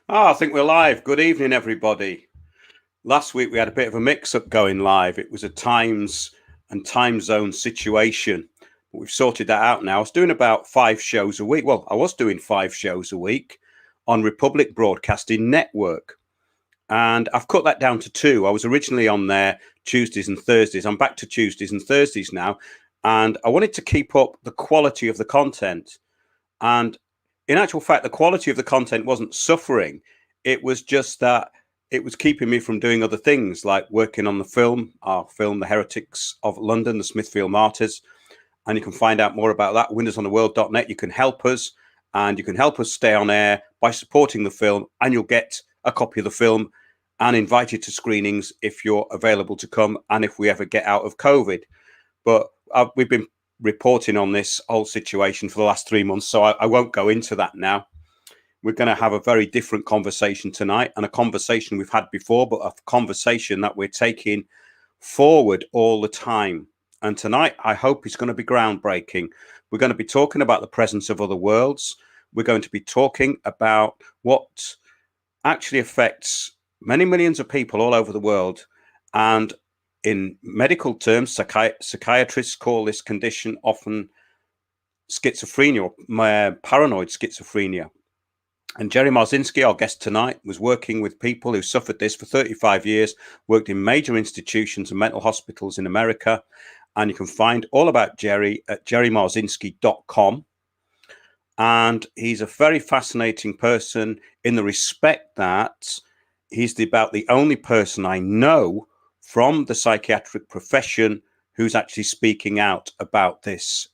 I think we're live. Good evening, everybody. Last week we had a bit of a mix-up going live. It was a times and time zone situation. But we've sorted that out now. I was doing about 5 shows a week. Well, I was doing 5 shows a week on Republic Broadcasting Network. And I've cut that down to 2. I was originally on there Tuesdays and Thursdays. I'm back to Tuesdays and Thursdays now. And I wanted to keep up the quality of the content. And in actual fact, the quality of the content wasn't suffering. It was just that it was keeping me from doing other things like working on our film, The Heretics of London, the Smithfield Martyrs. And you can find out more about that, windowsontheworld.net. You can help us, and you can help us stay on air by supporting the film, and you'll get a copy of the film and invited to screenings if you're available to come and if we ever get out of COVID. But we've been reporting on this whole situation for the last 3 months, so I won't go into that now. We're going to have a very different conversation tonight, and a conversation we've had before, but a conversation that we're taking forward all the time. And tonight, I hope it's going to be groundbreaking. We're going to be talking about the presence of other worlds. We're going to be talking about what actually affects many millions of people all over the world. And in medical terms, psychiatrists call this condition often schizophrenia or paranoid schizophrenia. And Jerry Marzinsky, our guest tonight, was working with people who suffered this for 35 years, worked in major institutions and mental hospitals in America. And you can find all about Jerry at jerrymarzinsky.com. And he's a very fascinating person in the respect that he's about the only person I know from the psychiatric profession who's actually speaking out about this,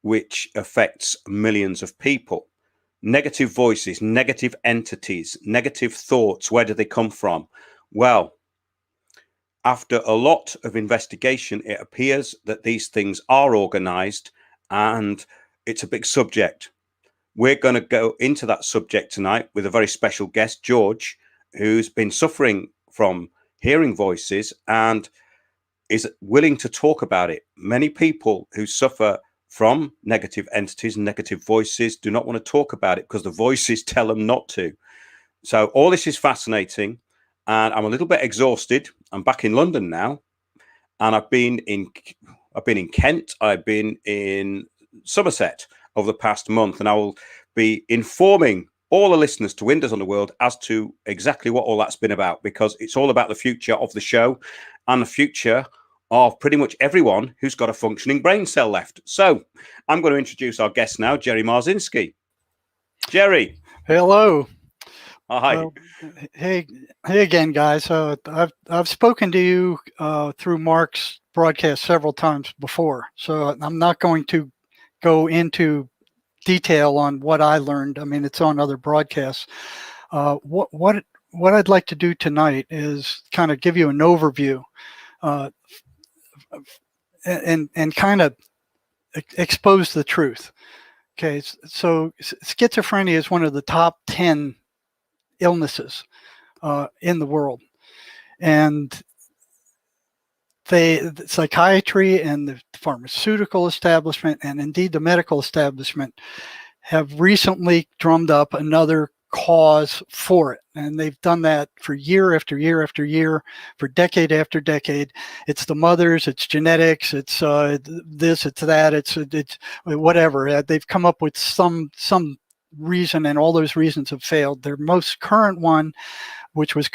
which affects millions of people. Negative voices, negative entities, negative thoughts, where do they come from? Well, after a lot of investigation, it appears that these things are organized, and it's a big subject. We're going to go into that subject tonight with a very special guest, George, who's been suffering from hearing voices and is willing to talk about it. Many people who suffer from negative entities and negative voices do not want to talk about it because the voices tell them not to. So all this is fascinating, and I'm a little bit exhausted. I'm back in London now, and I've been in Kent, I've been in Somerset over the past month, and I will be informing all the listeners to Windows on the World as to exactly what all that's been about, because it's all about the future of the show and the future of pretty much everyone who's got a functioning brain cell left. So I'm going to introduce our guest now, Jerry Marzinsky. Jerry. Hello. Hi. Hey again, guys. I've spoken to you through Mark's broadcast several times before, so I'm not going to go into detail on what I learned. I mean, it's on other broadcasts. What I'd like to do tonight is kind of give you an overview and kind of expose the truth. Okay, so schizophrenia is one of the top 10 illnesses in the world, and the psychiatry and the pharmaceutical establishment and indeed the medical establishment have recently drummed up another cause for it, and they've done that for year after year after year, for decade after decade. It's the mothers, it's genetics, it's this, it's that, it's whatever. They've come up with some reason, and all those reasons have failed. Their most current one, which was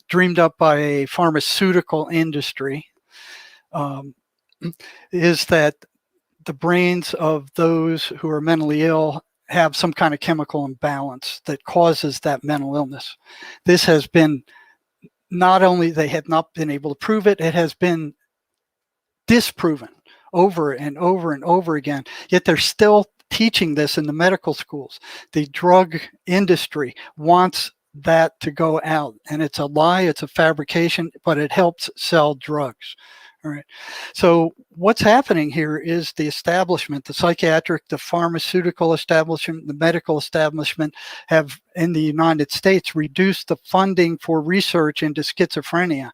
dreamed up by a pharmaceutical industry, is that the brains of those who are mentally ill have some kind of chemical imbalance that causes that mental illness. This has been, not only they have not been able to prove it, it has been disproven over and over and over again, yet they're still teaching this in the medical schools. The drug industry wants that to go out, and it's a lie, it's a fabrication, but it helps sell drugs. All right. So what's happening here is the establishment, the psychiatric, the pharmaceutical establishment, the medical establishment have in the United States reduced the funding for research into schizophrenia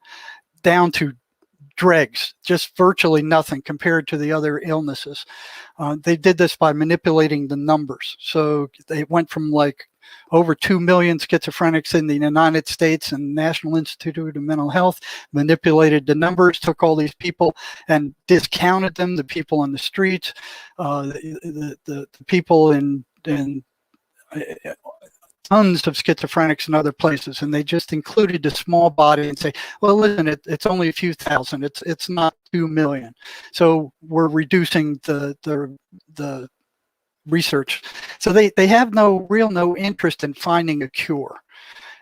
down to dregs, just virtually nothing compared to the other illnesses. They did this by manipulating the numbers. So they went from like over 2 million schizophrenics in the United States, and National Institute of Mental Health manipulated the numbers, took all these people and discounted them, the people on the streets, the people in tons of schizophrenics in other places, and they just included the small body and say, well, listen, it's only a few thousand, it's not 2 million. So we're reducing the research. So they have no interest in finding a cure.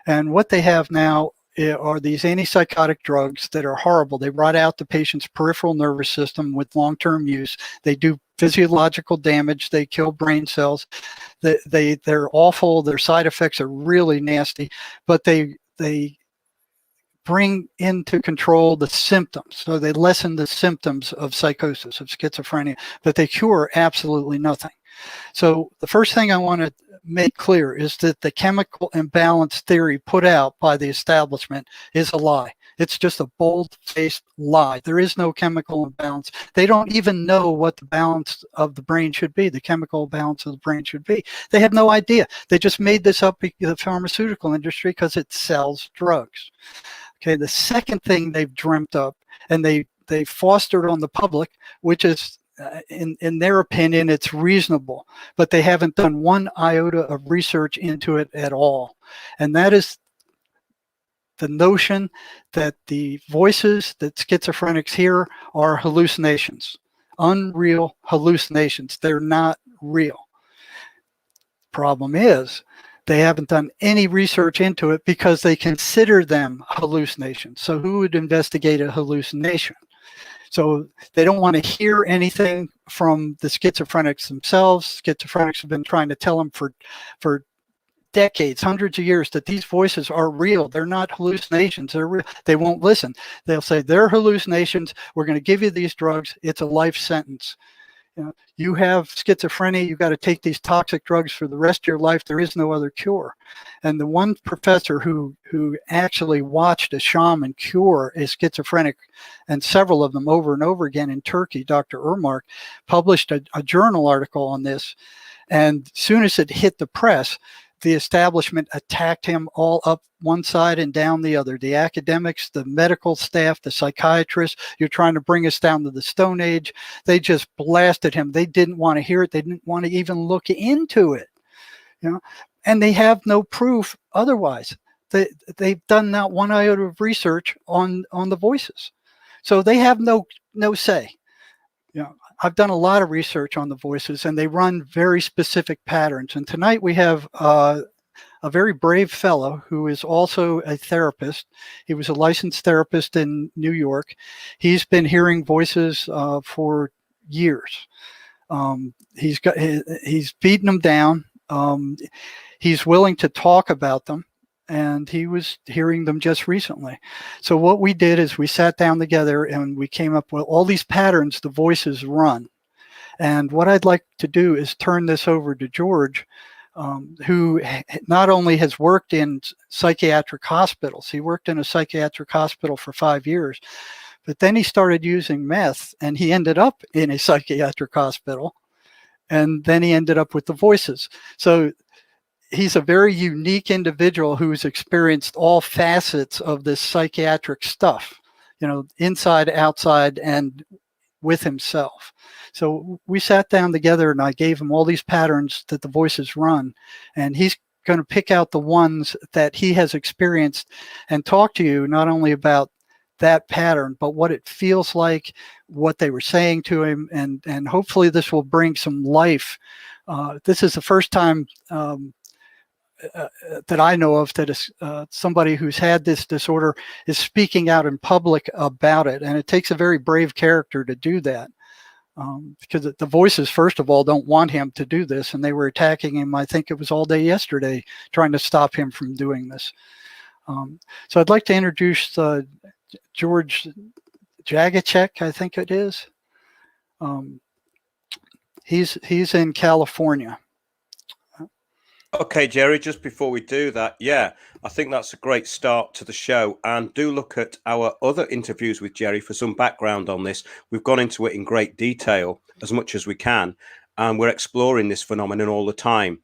And what they have now are these antipsychotic drugs that are horrible. They rot out the patient's peripheral nervous system with long-term use. They do physiological damage. They kill brain cells. They're awful. Their side effects are really nasty, but they bring into control the symptoms. So they lessen the symptoms of psychosis, of schizophrenia, but they cure absolutely nothing. So the first thing I want to make clear is that the chemical imbalance theory put out by the establishment is a lie. It's just a bold-faced lie. There is no chemical imbalance. They don't even know what the balance of the brain should be, the chemical balance of the brain should be. They have no idea. They just made this up in the pharmaceutical industry because it sells drugs. Okay, the second thing they've dreamt up and they fostered on the public, which is in their opinion, it's reasonable, but they haven't done one iota of research into it at all. And that is the notion that the voices that schizophrenics hear are hallucinations, unreal hallucinations. They're not real. Problem is, they haven't done any research into it because they consider them hallucinations. So who would investigate a hallucination? So they don't want to hear anything from the schizophrenics themselves. Schizophrenics have been trying to tell them for decades, hundreds of years, that these voices are real. They're not hallucinations. They're real. They won't listen. They'll say they're hallucinations. We're going to give you these drugs. It's a life sentence. You have schizophrenia, you got to take these toxic drugs for the rest of your life. There is no other cure. And the one professor who actually watched a shaman cure a schizophrenic, and several of them over and over again in Turkey, Dr. Irmak, published a journal article on this. And as soon as it hit the press, the establishment attacked him all up one side and down the other. The academics, the medical staff, the psychiatrists, you're trying to bring us down to the Stone Age. They just blasted him. They didn't want to hear it. They didn't want to even look into it. And they have no proof otherwise. They've done not one iota of research on the voices. So they have no say. I've done a lot of research on the voices, and they run very specific patterns. And tonight we have a very brave fellow who is also a therapist. He was a licensed therapist in New York. He's been hearing voices for years. He's beaten them down. He's willing to talk about them, and he was hearing them just recently. So what we did is we sat down together and we came up with all these patterns the voices run. And what I'd like to do is turn this over to George, who not only has worked in psychiatric hospitals, he worked in a psychiatric hospital for 5 years, but then he started using meth and he ended up in a psychiatric hospital, and then he ended up with the voices. So he's a very unique individual who's experienced all facets of this psychiatric stuff, inside, outside, and with himself. So we sat down together and I gave him all these patterns that the voices run, and he's going to pick out the ones that he has experienced and talk to you not only about that pattern, but what it feels like, what they were saying to him, and hopefully this will bring some life. This is the first time that I know of that is somebody who's had this disorder is speaking out in public about it. And it takes a very brave character to do that, because the voices, first of all, don't want him to do this. And they were attacking him, I think it was all day yesterday, trying to stop him from doing this. So I'd like to introduce George Jagacek, I think it is. He's in California. Okay, Jerry, just before we do that, I think that's a great start to the show. And do look at our other interviews with Jerry for some background on this. We've gone into it in great detail, as much as we can, and we're exploring this phenomenon all the time.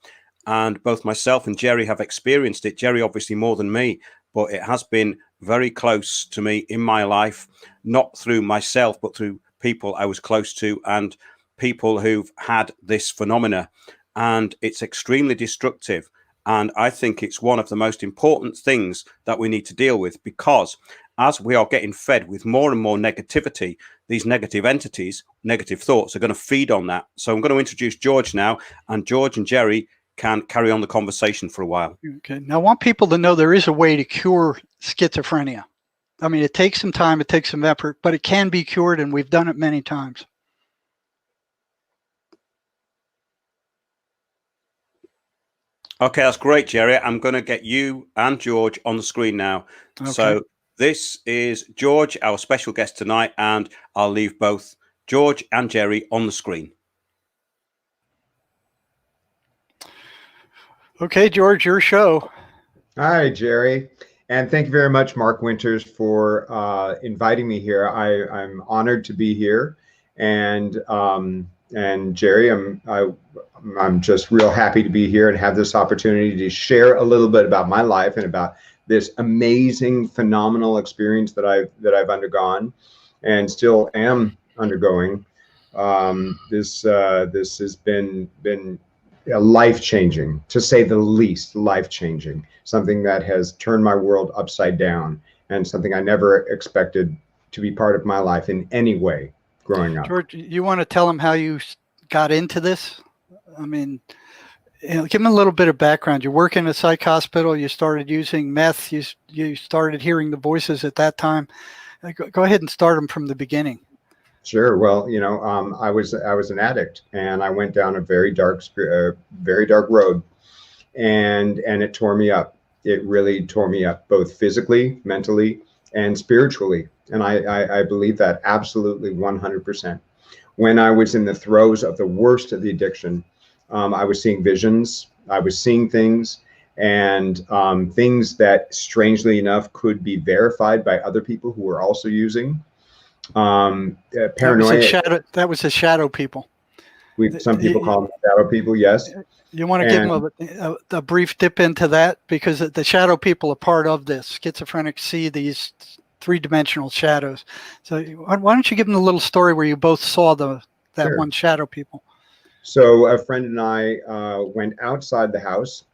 and both myself and Jerry have experienced it. Jerry obviously more than me, but it has been very close to me in my life, not through myself, but through people I was close to and people who've had this phenomena. And it's extremely destructive. And I think it's one of the most important things that we need to deal with, because as we are getting fed with more and more negativity, these negative entities, negative thoughts are going to feed on that. So I'm going to introduce George now, and George and Jerry can carry on the conversation for a while. Okay. Now, I want people to know there is a way to cure schizophrenia. I mean, it takes some time, it takes some effort, but it can be cured, and we've done it many times. Okay, that's great, Jerry. I'm going to get you and George on the screen now. Okay. So this is George, our special guest tonight, and I'll leave both George and Jerry on the screen. Okay, George, your show. Hi, Jerry. And thank you very much, Mark Winters, for inviting me here. I'm honored to be here. And Jerry, I'm just real happy to be here and have this opportunity to share a little bit about my life and about this amazing, phenomenal experience that I've undergone and still am undergoing. This has been life-changing, to say the least, life-changing, something that has turned my world upside down, and something I never expected to be part of my life in any way growing up. George, you want to tell them how you got into this? I mean, give them a little bit of background. You work in a psych hospital, you started using meth, you started hearing the voices at that time. Go ahead and start them from the beginning. Sure. Well, I was an addict, and I went down a very dark road, and it tore me up. It really tore me up, both physically, mentally, and spiritually. And I believe that absolutely 100%. When I was in the throes of the worst of the addiction, I was seeing visions. I was seeing things, and things that, strangely enough, could be verified by other people who were also using. Paranoia. That was the shadow people. Some people call them shadow people. Yes. You want to give them a brief dip into that, because the shadow people are part of this. Schizophrenics see these three-dimensional shadows. So why don't you give them a little story where you both saw that Sure. one shadow people? So a friend and I went outside the house.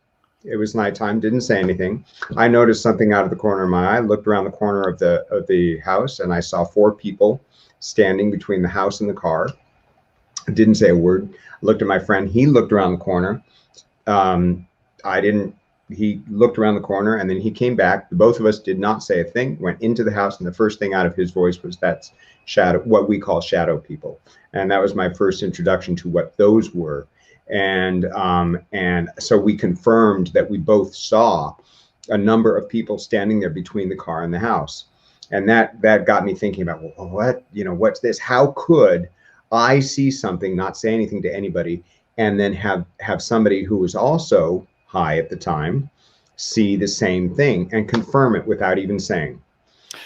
It was nighttime, didn't say anything. I noticed something out of the corner of my eye, looked around the corner of the house, and I saw 4 people standing between the house and the car. I didn't say a word. I looked at my friend. He looked around the corner. He looked around the corner, and then he came back. Both of us did not say a thing, went into the house, and the first thing out of his voice was, "That's shadow, what we call shadow people." And that was my first introduction to what those were. And so we confirmed that we both saw a number of people standing there between the car and the house. And that got me thinking about, well, what's this? How could I see something, not say anything to anybody, and then have somebody who was also high at the time see the same thing and confirm it without even saying?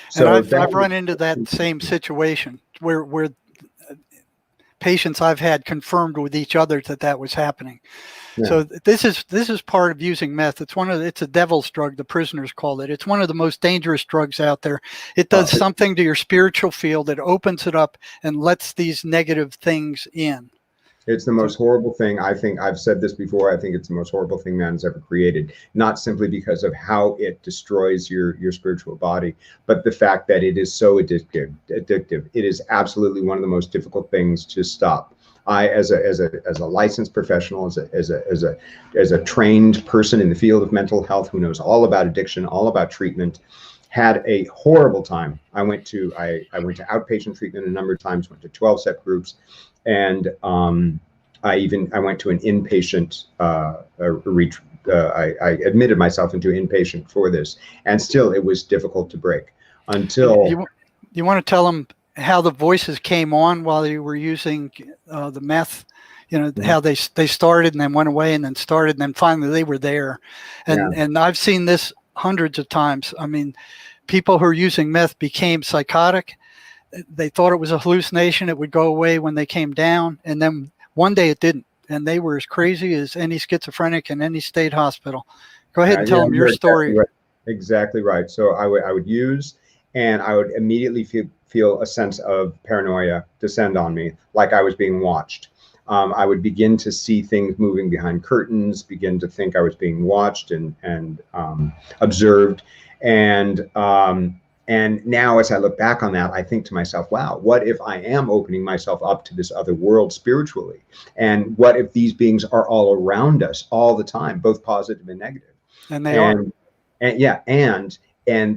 So and I've run into that same situation where patients I've had confirmed with each other that was happening. Yeah. So this is part of using meth. It's a devil's drug, the prisoners call it. It's one of the most dangerous drugs out there. It does something to your spiritual field. It opens it up and lets these negative things in. It's the most horrible thing. I think I've said this before. I think it's the most horrible thing man has ever created, not simply because of how it destroys your spiritual body, but the fact that it is so addictive. It is absolutely one of the most difficult things to stop. I, as a licensed professional, as a trained person in the field of mental health who knows all about addiction, all about treatment, had a horrible time. I went to outpatient treatment a number of times, went to 12-step groups, and I went to an inpatient retreat. I admitted myself into inpatient for this, and still it was difficult to break until. You want to tell them how the voices came on while you were using the meth? How they started and then went away and then started and then finally they were there. And I've seen this hundreds of times. I mean, people who are using meth became psychotic. They thought it was a hallucination. It would go away when they came down. And then one day it didn't. and they were as crazy as any schizophrenic in any state hospital. Go ahead and tell Yeah, them your you're story. exactly right. So I would use, and I would immediately feel a sense of paranoia descend on me, like I was being watched. I would begin to see things moving behind curtains, begin to think I was being watched and observed. And now, as I look back on that, I think to myself, wow, what if I am opening myself up to this other world spiritually? And what if these beings are all around us all the time, both positive and negative? And they are. And yeah, and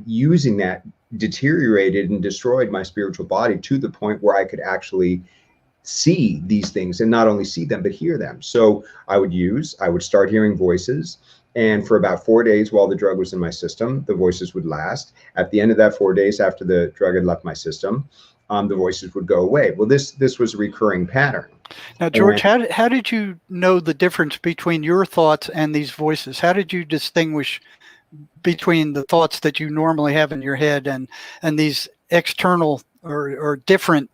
using that deteriorated and destroyed my spiritual body to the point where I could actually see these things, and not only see them but hear them. So I would start hearing voices, and for about 4 days while the drug was in my system, the voices would last. At the end of that 4 days, after the drug had left my system, the voices would go away. Well, this was a recurring pattern. Now, George, how did you know the difference between your thoughts and these voices? How did you distinguish between the thoughts that you normally have in your head and these external or different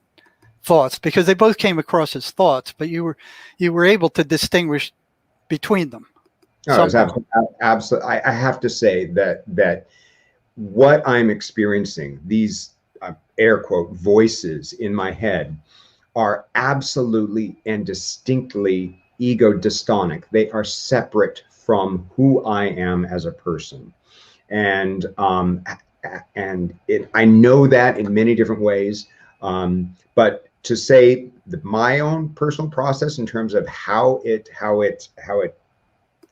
thoughts? Because they both came across as thoughts, but you were able to distinguish between them. No, absolutely. I have to say that what I'm experiencing, these air quote voices in my head, are absolutely and distinctly ego dystonic. They are separate from who I am as a person, and I know that in many different ways. But to say that my own personal process in terms of how it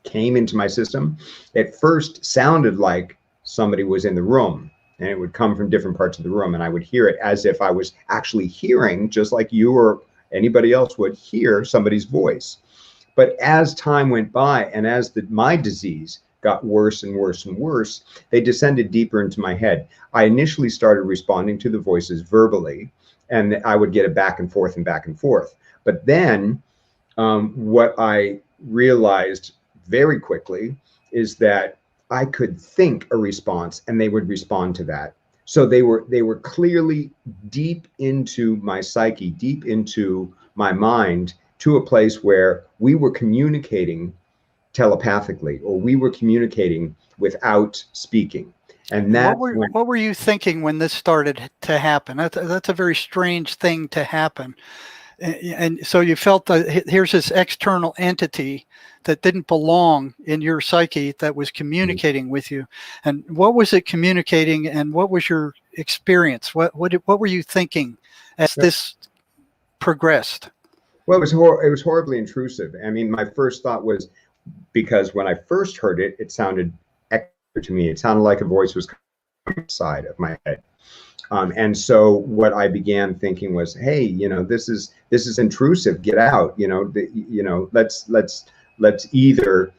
came into my system, at first sounded like somebody was in the room, and it would come from different parts of the room, and I would hear it as if I was actually hearing, just like you or anybody else would hear somebody's voice. But as time went by, and as my disease got worse and worse and worse, they descended deeper into my head. I initially started responding to the voices verbally, and I would get it back and forth and back and forth. But then what I realized very quickly is that I could think a response and they would respond to that. So they were clearly deep into my psyche, deep into my mind, to a place where we were communicating telepathically, or we were communicating without speaking. And what were you thinking when this started to happen? That's a very strange thing to happen. And so you felt that here's this external entity that didn't belong in your psyche that was communicating with you. And what was it communicating, and what was your experience? What were you thinking as this progressed? Well, it was horribly intrusive. I mean, my first thought was, because when I first heard it, it sounded extra to me. It sounded like a voice was coming outside of my head. And so what I began thinking was, hey, this is intrusive. Get out. Let's either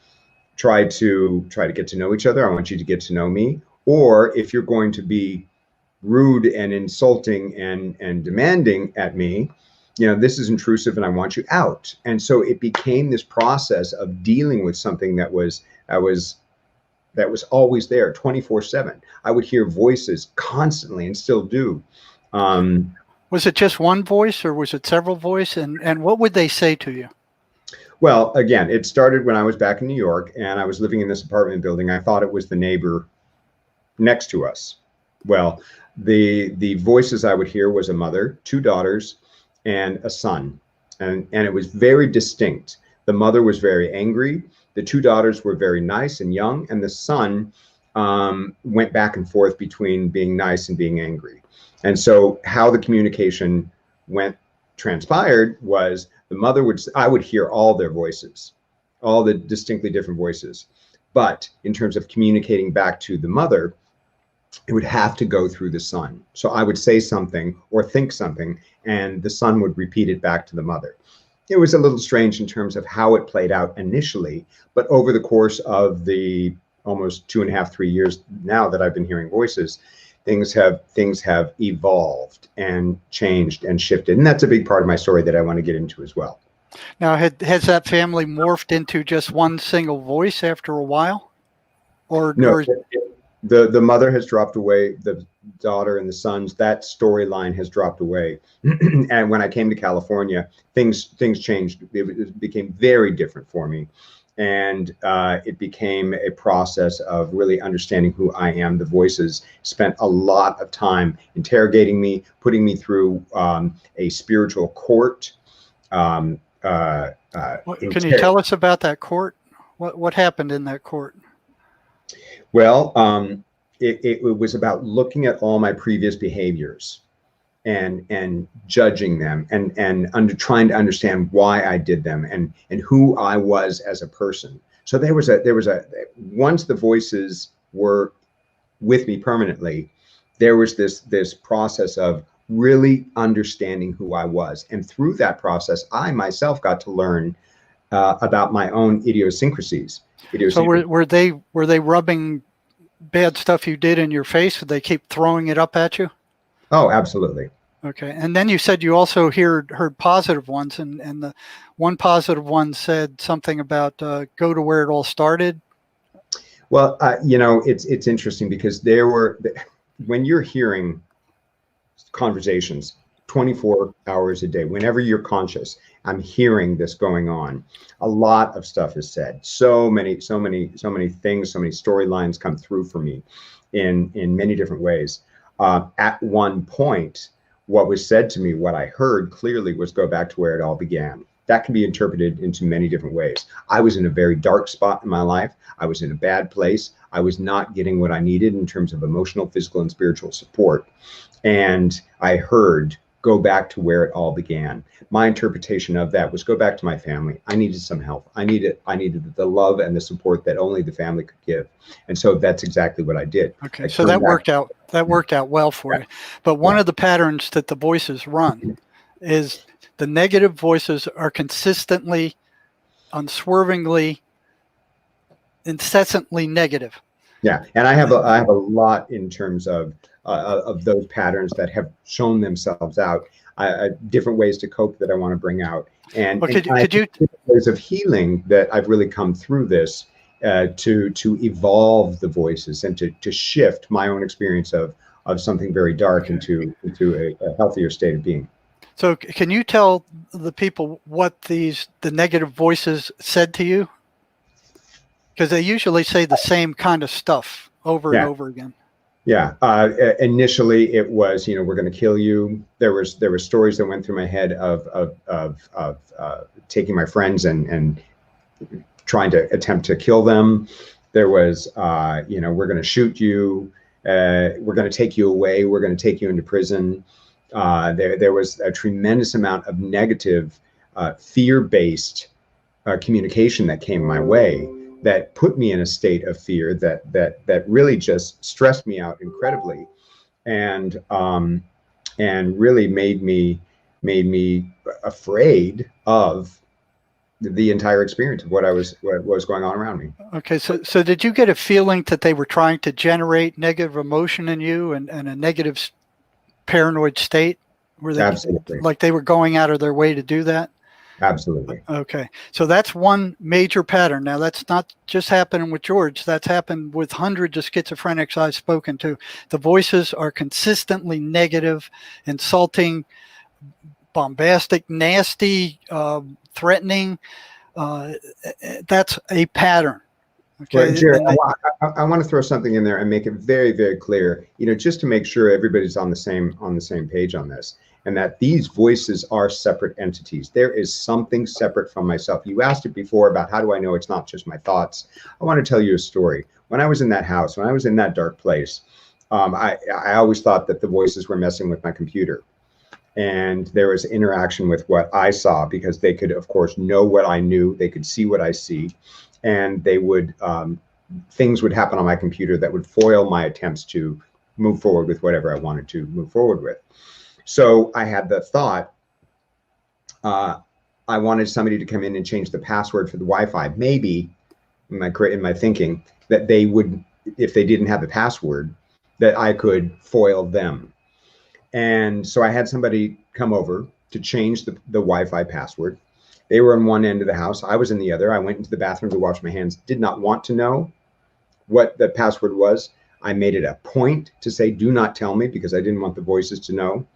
try to get to know each other. I want you to get to know me. Or if you're going to be rude and insulting and demanding at me, this is intrusive and I want you out. And so it became this process of dealing with something that was always there 24/7. I would hear voices constantly, and still do. Was it just one voice, or was it several voices? And what would they say to you? Well, again, it started when I was back in New York, and I was living in this apartment building. I thought it was the neighbor next to us. Well, the voices I would hear was a mother, 2 daughters, and a son, and it was very distinct. The mother was very angry. The 2 daughters were very nice and young, and the son went back and forth between being nice and being angry. And so how the communication transpired was, I would hear all their voices, all the distinctly different voices. But in terms of communicating back to the mother, it would have to go through the son. So I would say something or think something, and the son would repeat it back to the mother. It was a little strange in terms of how it played out initially, but over the course of the almost 2.5, 3 years now that I've been hearing voices, things have evolved and changed and shifted. And that's a big part of my story that I want to get into as well. Now, has that family morphed into just one single voice after a while? Or no, the mother has dropped away. daughter and the sons, that storyline has dropped away. And when I came to California, things changed. It became very different for me. And it became a process of really understanding who I am. The voices spent a lot of time interrogating me, putting me through a spiritual court. Can you tell us about that court? What happened in that court? Well, it was about looking at all my previous behaviors and judging them and trying to understand why I did them and who I was as a person. So there was a once the voices were with me permanently, there was this process of really understanding who I was. And through that process, I myself got to learn about my own idiosyncrasies. So were they rubbing bad stuff you did in your face? Did they keep throwing it up at you? Oh, absolutely. Okay. And then you said you also heard positive ones, and the one positive one said something about go to where it all started. Well, it's interesting because when you're hearing conversations 24 hours a day, whenever you're conscious, I'm hearing this going on. A lot of stuff is said. So many things, so many storylines come through for me in many different ways. At one point, what was said to me, what I heard clearly was go back to where it all began. That can be interpreted into many different ways. I was in a very dark spot in my life. I was in a bad place. I was not getting what I needed in terms of emotional, physical, and spiritual support. And I heard, go back to where it all began. My interpretation of that was go back to my family. I needed some help. I needed the love and the support that only the family could give. And so that's exactly what I did. Okay. So that worked out well for you. But one of the patterns that the voices run is the negative voices are consistently, unswervingly, incessantly negative. Yeah. And I have a lot in terms of those patterns that have shown themselves out, different ways to cope that I want to bring out, and could you ways of healing that I've really come through this to evolve the voices and to shift my own experience of something very dark into a healthier state of being. So can you tell the people what the negative voices said to you? Because they usually say the same kind of stuff over and over again. Yeah. Initially, it was, we're going to kill you. There were stories that went through my head of taking my friends and trying to attempt to kill them. There was, we're going to shoot you. We're going to take you away. We're going to take you into prison. There was a tremendous amount of negative, fear-based communication that came my way, that put me in a state of fear that really just stressed me out incredibly, and really made me afraid of the entire experience of what was going on around me. Okay, so did you get a feeling that they were trying to generate negative emotion in you and a negative paranoid state? Were they Absolutely. Like they were going out of their way to do that? Absolutely. Okay. So that's one major pattern. Now, that's not just happening with George. That's happened with hundreds of schizophrenics I've spoken to. The voices are consistently negative, insulting, bombastic, nasty, threatening. That's a pattern. Okay. Right, Jared, I want to throw something in there and make it very, very clear, just to make sure everybody's on the same page on this. And that these voices are separate entities. There is something separate from myself. You asked it before about how do I know it's not just my thoughts. I want to tell you a story. When I was in that house, when I was in that dark place, I always thought that the voices were messing with my computer. And there was interaction with what I saw, because they could, of course, know what I knew. They could see what I see. And they would, things would happen on my computer that would foil my attempts to move forward with whatever I wanted to move forward with. So I had the thought, I wanted somebody to come in and change the password for the Wi-Fi. Maybe in my thinking that they would, if they didn't have the password, that I could foil them. And so I had somebody come over to change the Wi-Fi password. They were on one end of the house. I was in the other. I went into the bathroom to wash my hands. Did not want to know what the password was. I made it a point to say, do not tell me, because I didn't want the voices to know,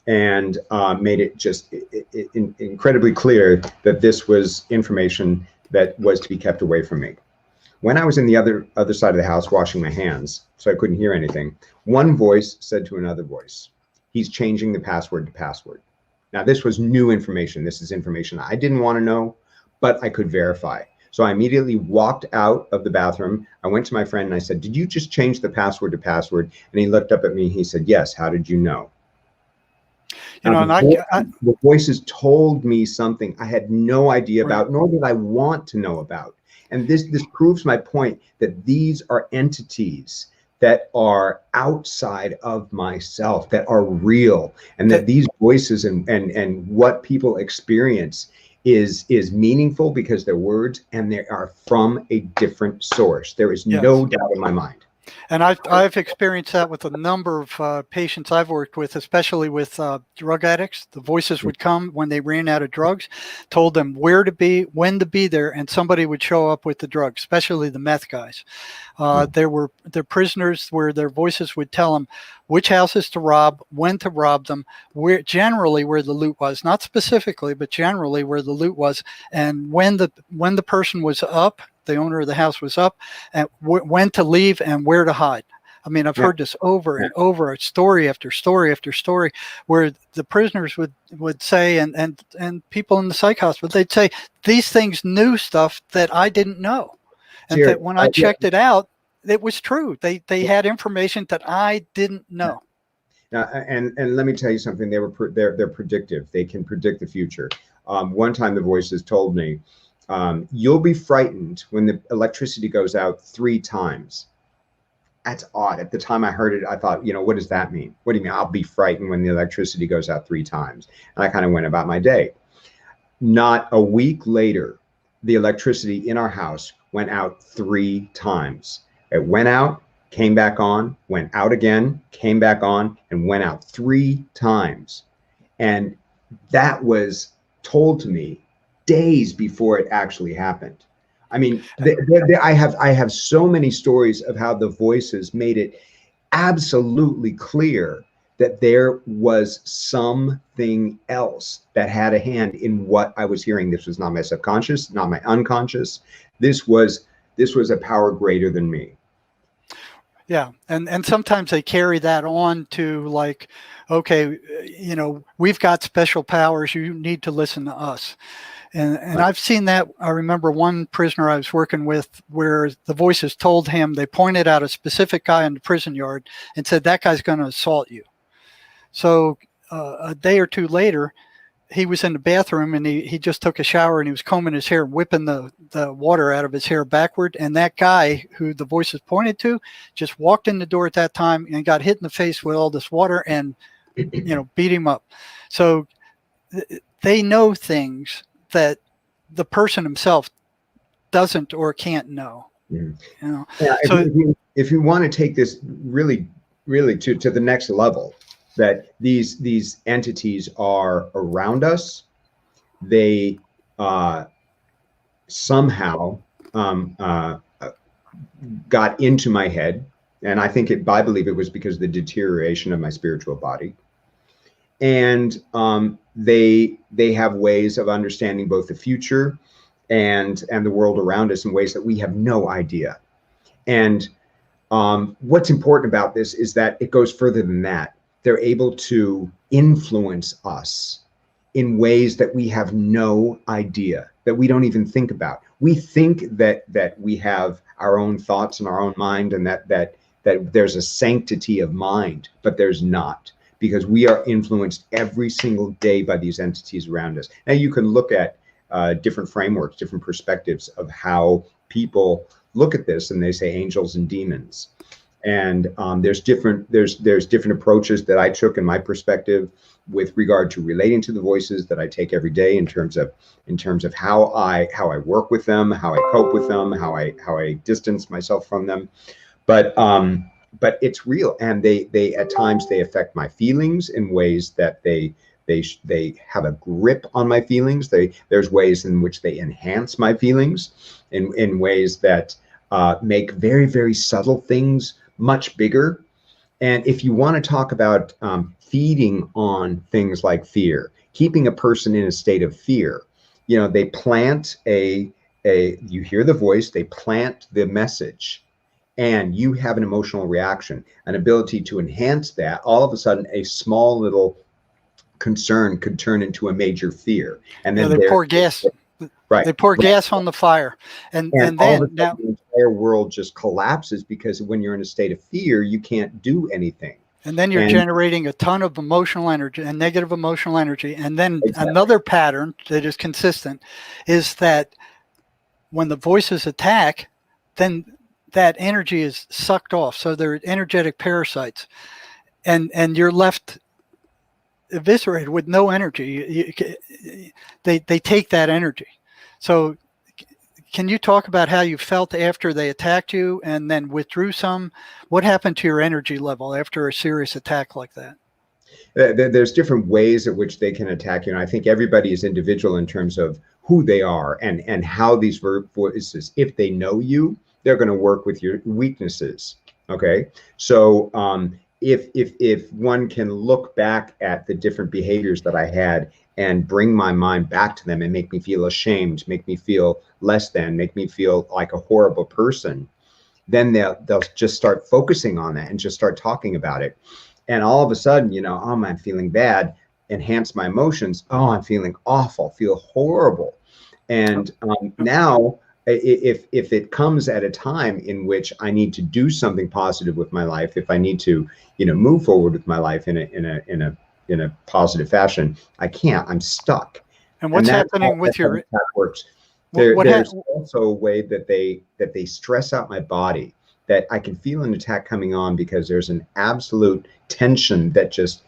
and made it just incredibly clear that this was information that was to be kept away from me. When I was in the other side of the house washing my hands, so I couldn't hear anything, one voice said to another voice, he's changing the password to password. Now, this was new information. This is information I didn't want to know, but I could verify. So I immediately walked out of the bathroom. I went to my friend and I said, did you just change the password to password? And he looked up at me and he said, yes. How did you know? You know, The voices told me something I had no idea about, nor did I want to know about. And this proves my point that these are entities that are outside of myself, that are real, and that these voices and what people experience is meaningful because they're words and they are from a different source. There is no doubt in my mind. And I've experienced that with a number of patients I've worked with, especially with drug addicts. The voices would come when they ran out of drugs, told them where to be, when to be there, and somebody would show up with the drugs, especially the meth guys. There were prisoners where their voices would tell them which houses to rob, when to rob them, generally where the loot was, not specifically, but generally where the loot was, and when the person was up, the owner of the house was up, and when to leave and where to hide. I mean, I've heard this over and over, story after story after story, where the prisoners would say, and people in the psych hospital, they'd say, these things knew stuff that I didn't know. And that when I checked it out, it was true. They had information that I didn't know. And let me tell you something. They're predictive. They can predict the future. One time the voices told me, you'll be frightened when the electricity goes out 3 times. That's odd. At the time I heard it, I thought, what does that mean? What do you mean I'll be frightened when the electricity goes out 3 times? And I kind of went about my day. Not a week later, the electricity in our house went out 3 times. It went out, came back on, went out again, came back on, and went out 3 times. And that was told to me days before it actually happened. I mean, I have so many stories of how the voices made it absolutely clear that there was something else that had a hand in what I was hearing. This was not my subconscious, not my unconscious. This was a power greater than me. Yeah, and sometimes they carry that on to like, okay, we've got special powers. You need to listen to us. And I've seen that. I remember one prisoner I was working with where the voices told him, they pointed out a specific guy in the prison yard and said, that guy's going to assault you. So a day or 2 later, he was in the bathroom and he just took a shower and he was combing his hair, whipping the water out of his hair backward. And that guy who the voices pointed to just walked in the door at that time and got hit in the face with all this water and, beat him up. So they know things that the person himself doesn't or can't know. Yeah, so if you want to take this really to the next level, that these entities are around us, they somehow got into my head, and I believe it was because of the deterioration of my spiritual body. And they have ways of understanding both the future and the world around us in ways that we have no idea. And what's important about this is that it goes further than that. They're able to influence us in ways that we have no idea, that we don't even think about. We think that we have our own thoughts and our own mind, and that there's a sanctity of mind, but there's not. Because we are influenced every single day by these entities around us. Now you can look at different frameworks, different perspectives of how people look at this, and they say angels and demons. And there's different approaches that I took in my perspective with regard to relating to the voices that I take every day in terms of how I work with them, how I cope with them, how I distance myself from them. But it's real, and they at times they affect my feelings in ways that they have a grip on my feelings. There's ways in which they enhance my feelings in ways that make very, very subtle things much bigger. And if you want to talk about feeding on things like fear, keeping a person in a state of fear, they plant you hear the voice, they plant the message, and you have an emotional reaction, an ability to enhance that. All of a sudden, a small little concern could turn into a major fear. And then they pour gas. Right. They pour gas on the fire. And all then of a sudden, the entire world just collapses, because when you're in a state of fear, you can't do anything. And then you're generating a ton of emotional energy and negative emotional energy. And then another pattern that is consistent is that when the voices attack, then that energy is sucked off. So they're energetic parasites. And you're left eviscerated with no energy. They take that energy. So can you talk about how you felt after they attacked you and then withdrew some? What happened to your energy level after a serious attack like that? There's different ways at which they can attack you. And I think everybody is individual in terms of who they are and how these voices, if they know you, they're going to work with your weaknesses. Okay. So if one can look back at the different behaviors that I had and bring my mind back to them and make me feel ashamed, make me feel less than, make me feel like a horrible person, then they'll just start focusing on that and just start talking about it. And all of a sudden, oh, I'm feeling bad, enhance my emotions. Oh, I'm feeling awful, feel horrible. And now, if it comes at a time in which I need to do something positive with my life, if I need to, move forward with my life in a positive fashion, I can't. I'm stuck. And what's happening with your that works? There's also a way that they stress out my body, that I can feel an attack coming on because there's an absolute tension that just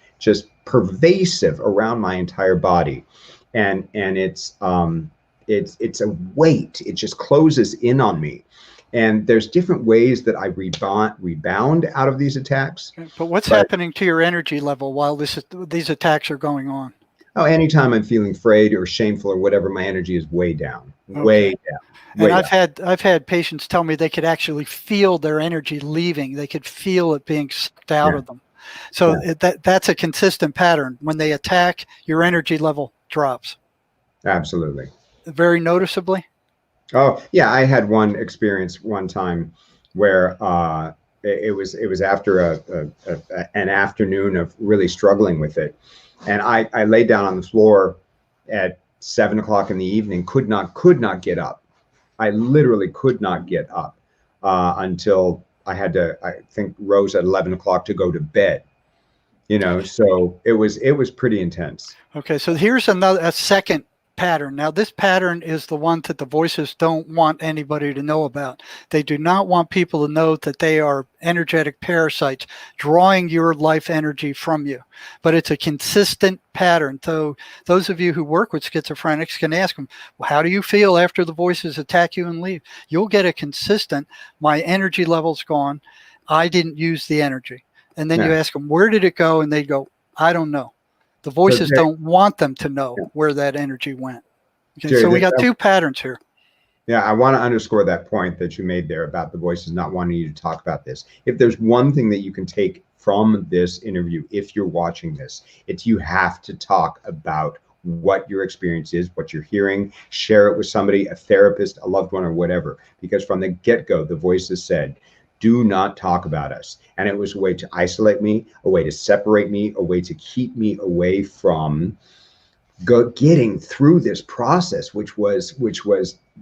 pervasive around my entire body, and it's a weight. It just closes in on me. And there's different ways that I rebound out of these attacks. But what's happening to your energy level while these attacks are going on? Oh, anytime I'm feeling afraid or shameful or whatever, my energy is way down, way down. And I've had patients tell me they could actually feel their energy leaving. They could feel it being sucked out of them. So that's a consistent pattern. When they attack, your energy level drops. Absolutely. Very noticeably. Oh yeah, I had one experience one time where it was after an afternoon of really struggling with it, and I laid down on the floor at 7 o'clock in the evening, could not get up. I literally could not get up until I had to, I think, rose at 11 o'clock to go to bed. So it was pretty intense. Okay, so here's a second pattern. Now, this pattern is the one that the voices don't want anybody to know about. They do not want people to know that they are energetic parasites drawing your life energy from you. But it's a consistent pattern. So those of you who work with schizophrenics can ask them, well, how do you feel after the voices attack you and leave? You'll get a consistent, my energy level's gone. I didn't use the energy. And then you ask them, where did it go? And they go, I don't know. The voices don't want them to know where that energy went. Okay, Jerry, so we got two patterns here. Yeah, I want to underscore that point that you made there about the voices not wanting you to talk about this. If there's one thing that you can take from this interview, if you're watching this, it's you have to talk about what your experience is, what you're hearing, share it with somebody, a therapist, a loved one, or whatever. Because from the get-go, the voices said, do not talk about us. And it was a way to isolate me, a way to separate me, a way to keep me away from getting through this process, which was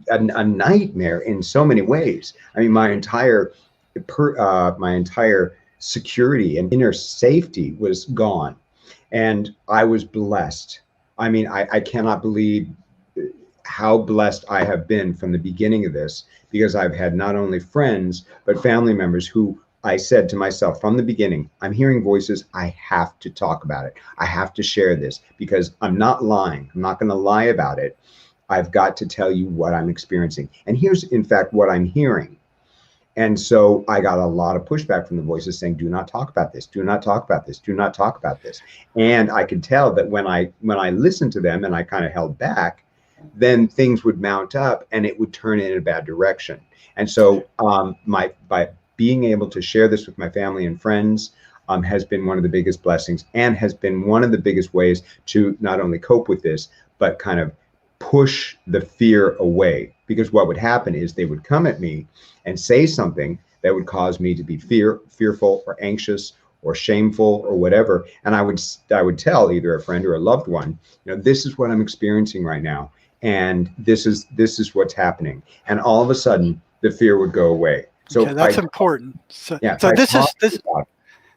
a nightmare in so many ways. I mean, my entire security and inner safety was gone. And I was blessed. I mean, I cannot believe how blessed I have been from the beginning of this, because I've had not only friends, but family members who I said to myself from the beginning, I'm hearing voices. I have to talk about it. I have to share this because I'm not lying. I'm not going to lie about it. I've got to tell you what I'm experiencing. And here's, in fact, what I'm hearing. And so I got a lot of pushback from the voices saying, do not talk about this. Do not talk about this. Do not talk about this. And I could tell that when I listened to them and I kind of held back, then things would mount up and it would turn in a bad direction. And so by being able to share this with my family and friends has been one of the biggest blessings, and has been one of the biggest ways to not only cope with this, but kind of push the fear away. Because what would happen is they would come at me and say something that would cause me to be fearful or anxious or shameful or whatever. And I would tell either a friend or a loved one, this is what I'm experiencing right now. And this is what's happening. And all of a sudden the fear would go away. So okay, that's important. So, yeah, so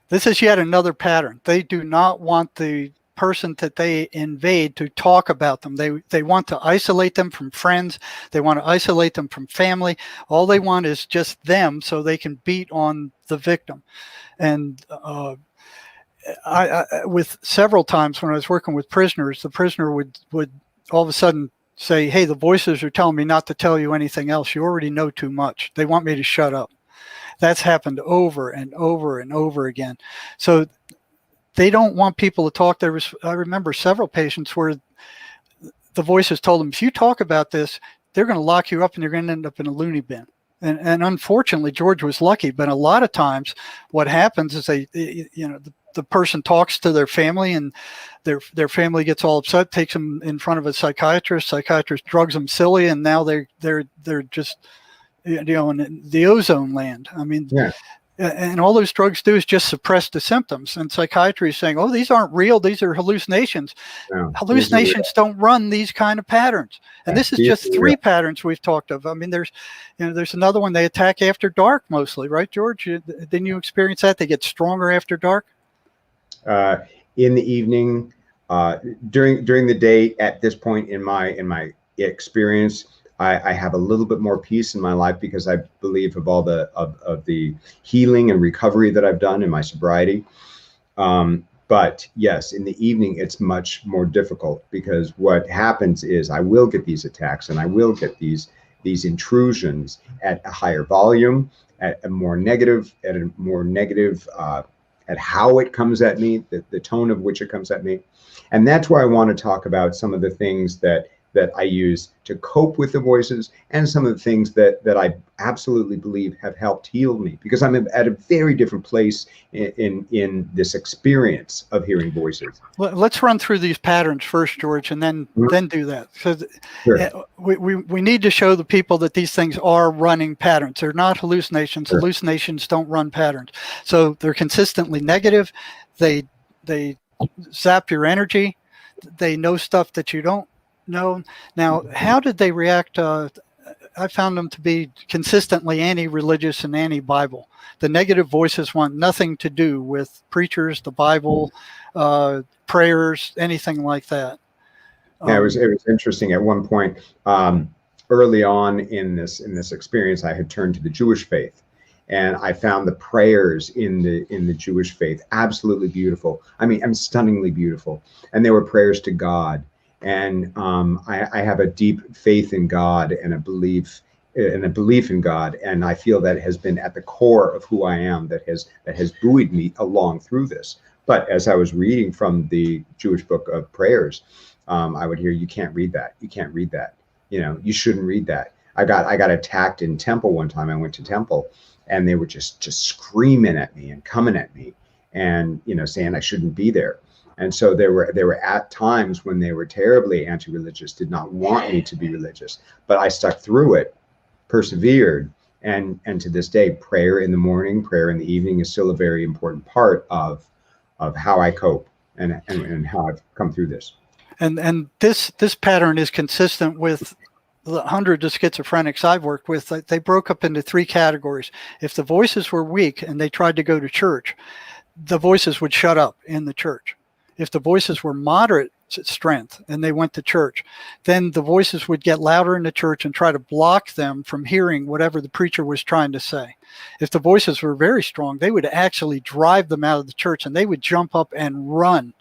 this is yet another pattern. They do not want the person that they invade to talk about them. They want to isolate them from friends. They want to isolate them from family. All they want is just them so they can beat on the victim. And I with several times when I was working with prisoners, the prisoner would all of a sudden say, hey, the voices are telling me not to tell you anything else. You already know too much. They want me to shut up. That's happened over and over and over again. So they don't want people to talk. I remember several patients where the voices told them, if you talk about this, they're going to lock you up and you're going to end up in a loony bin. And unfortunately, George was lucky. But a lot of times what happens is the person talks to their family, and their family gets all upset, takes them in front of a psychiatrist. Psychiatrist drugs them silly, and now they're just in the ozone land. I mean, yeah. And all those drugs do is just suppress the symptoms. And psychiatry is saying, oh, these aren't real. These are hallucinations. No, hallucinations don't run these kind of patterns. And this is just three patterns we've talked of. I mean, there's another one. They attack after dark mostly, right, George? Didn't you experience that? They get stronger after dark? In the evening, during the day, at this point in my experience, I have a little bit more peace in my life because I believe of all of the healing and recovery that I've done in my sobriety. But yes, in the evening, it's much more difficult, because what happens is I will get these attacks, and I will get these intrusions at a higher volume, at a more negative, at how it comes at me, the tone of which it comes at me. And that's why I want to talk about some of the things that I use to cope with the voices, and some of the things that I absolutely believe have helped heal me, because I'm at a very different place in this experience of hearing voices. Well, let's run through these patterns first, George, and then do that. Because sure. we need to show the people that these things are running patterns. They're not hallucinations. Sure. Hallucinations don't run patterns. So they're consistently negative. They zap your energy. They know stuff that you don't know. Now, how did they react? I found them to be consistently anti-religious and anti-Bible. The negative voices want nothing to do with preachers, the Bible, prayers, anything like that. Yeah, it was interesting. At one point, early on in this experience, I had turned to the Jewish faith, and I found the prayers in the Jewish faith absolutely beautiful. I mean, stunningly beautiful, and they were prayers to God. And I have a deep faith in God and a belief in God, and I feel that has been at the core of who I am, that has buoyed me along through this. But as I was reading from the Jewish book of prayers, I would hear, you can't read that. You can't read that. You shouldn't read that. I got attacked in temple one time. I went to temple, and they were just screaming at me and coming at me, and saying I shouldn't be there. And so there were at times when they were terribly anti-religious, did not want me to be religious, but I stuck through it, persevered, and to this day, prayer in the morning, prayer in the evening is still a very important part of how I cope and how I've come through this. And this pattern is consistent with the hundreds of schizophrenics I've worked with. They broke up into three categories. If the voices were weak and they tried to go to church, the voices would shut up in the church. If the voices were moderate strength and they went to church, then the voices would get louder in the church and try to block them from hearing whatever the preacher was trying to say. If the voices were very strong, they would actually drive them out of the church, and they would jump up and run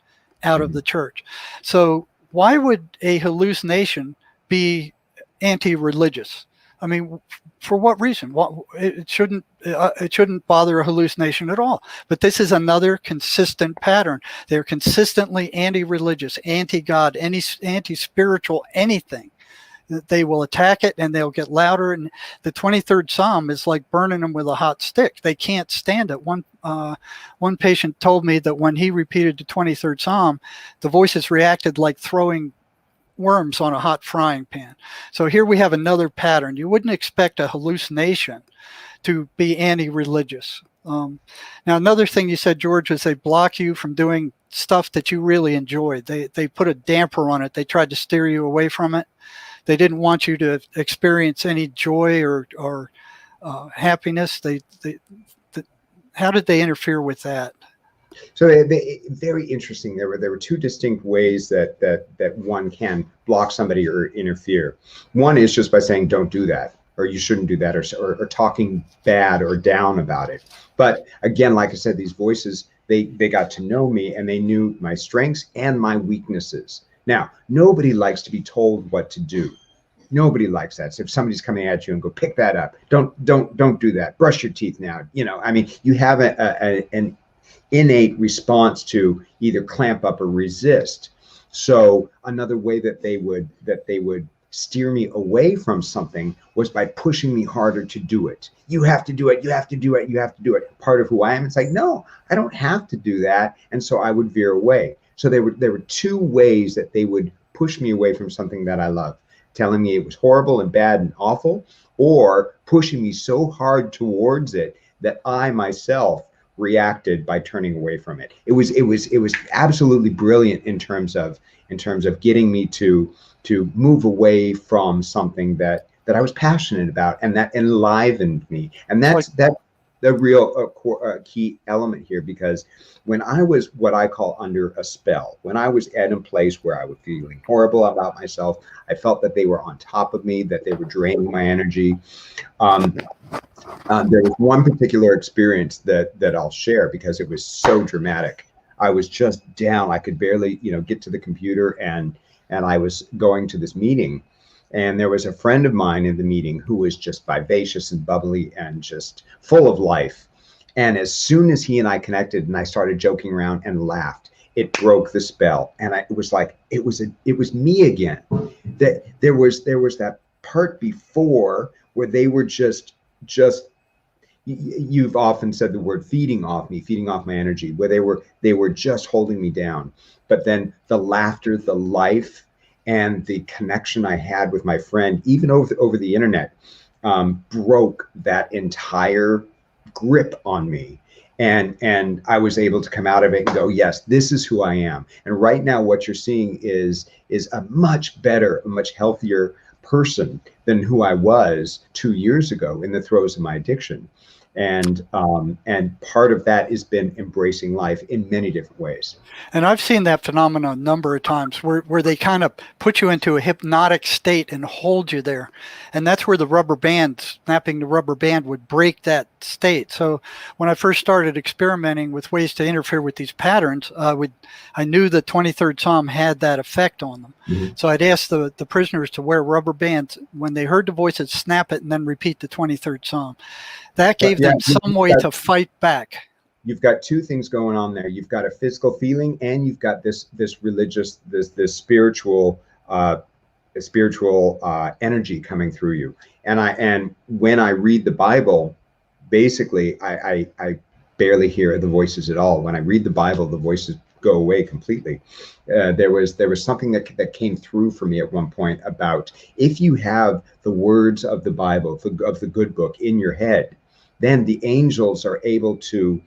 out of the church. So why would a hallucination be anti-religious? I mean, for what reason? It shouldn't bother a hallucination at all. But this is another consistent pattern. They're consistently anti-religious, anti-God, anti-spiritual, anything. they will attack it and they'll get louder. And the 23rd Psalm is like burning them with a hot stick. They can't stand it. One patient told me that when he repeated the 23rd Psalm, the voices reacted like throwing worms on a hot frying pan. So here we have another pattern. You wouldn't expect a hallucination to be anti-religious. Now, another thing you said, George, is they block you from doing stuff that you really enjoyed. They put a damper on it. They tried to steer you away from it. They didn't want you to experience any joy or happiness. How did they interfere with that? So very interesting. There were two distinct ways that one can block somebody or interfere. One is just by saying, don't do that, or you shouldn't do that, or talking bad or down about it. But again, like I said, these voices, they got to know me, and they knew my strengths and my weaknesses. Now, nobody likes to be told what to do. Nobody likes that. So if somebody's coming at you and go, pick that up, don't do that, brush your teeth now. I mean, you have an innate response to either clamp up or resist. So another way that they would steer me away from something was by pushing me harder to do it. You have to do it. You have to do it. You have to do it. Part of who I am. It's like, no, I don't have to do that. And so I would veer away. So there were two ways that they would push me away from something that I love, telling me it was horrible and bad and awful, or pushing me so hard towards it that I myself reacted by turning away from it. It was absolutely brilliant in terms of getting me to move away from something that I was passionate about, and that enlivened me. And that's the real key element here, because when I was what I call under a spell, when I was at a place where I was feeling horrible about myself, I felt that they were on top of me, that they were draining my energy. There was one particular experience that I'll share because it was so dramatic. I was just down. I could barely, get to the computer, and I was going to this meeting, and there was a friend of mine in the meeting who was just vivacious and bubbly and just full of life. And as soon as he and I connected and I started joking around and laughed, it broke the spell. And it was like, it was me again. That there was that part before where they were just you've often said the word feeding off me, feeding off my energy, where they were just holding me down. But then the laughter, the life, and the connection I had with my friend, even over the internet, broke that entire grip on me. And I was able to come out of it and go, yes, this is who I am. And right now what you're seeing is a much better, a much healthier person than who I was 2 years ago in the throes of my addiction. And part of that has been embracing life in many different ways. And I've seen that phenomenon a number of times where they kind of put you into a hypnotic state and hold you there. And that's where the rubber band, snapping the rubber band, would break that state. So when I first started experimenting with ways to interfere with these patterns, I knew the 23rd Psalm had that effect on them. Mm-hmm. So I'd ask the prisoners to wear rubber bands when they heard the voices, snap it, and then repeat the 23rd Psalm. That gave them some way to fight back. You've got two things going on there. You've got a physical feeling, and you've got this religious, this spiritual energy coming through you. And when I read the Bible, basically I barely hear the voices at all. When I read the Bible, the voices go away completely. There was something that came through for me at one point about, if you have the words of the Bible, of the good book in your head, then the angels are able to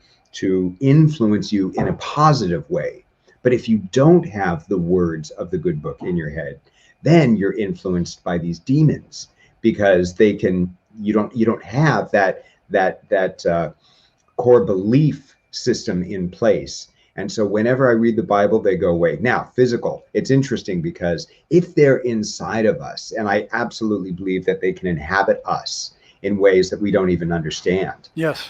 influence you in a positive way. But if you don't have the words of the good book in your head, then you're influenced by these demons, because you don't have that core belief system in place. And so whenever I read the Bible, they go away. Now, physical, it's interesting, because if they're inside of us, and I absolutely believe that they can inhabit us in ways that we don't even understand. Yes.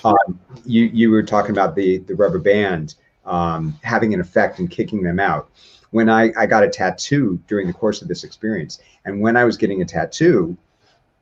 You were talking about the rubber band having an effect and kicking them out. When I got a tattoo during the course of this experience, and when I was getting a tattoo,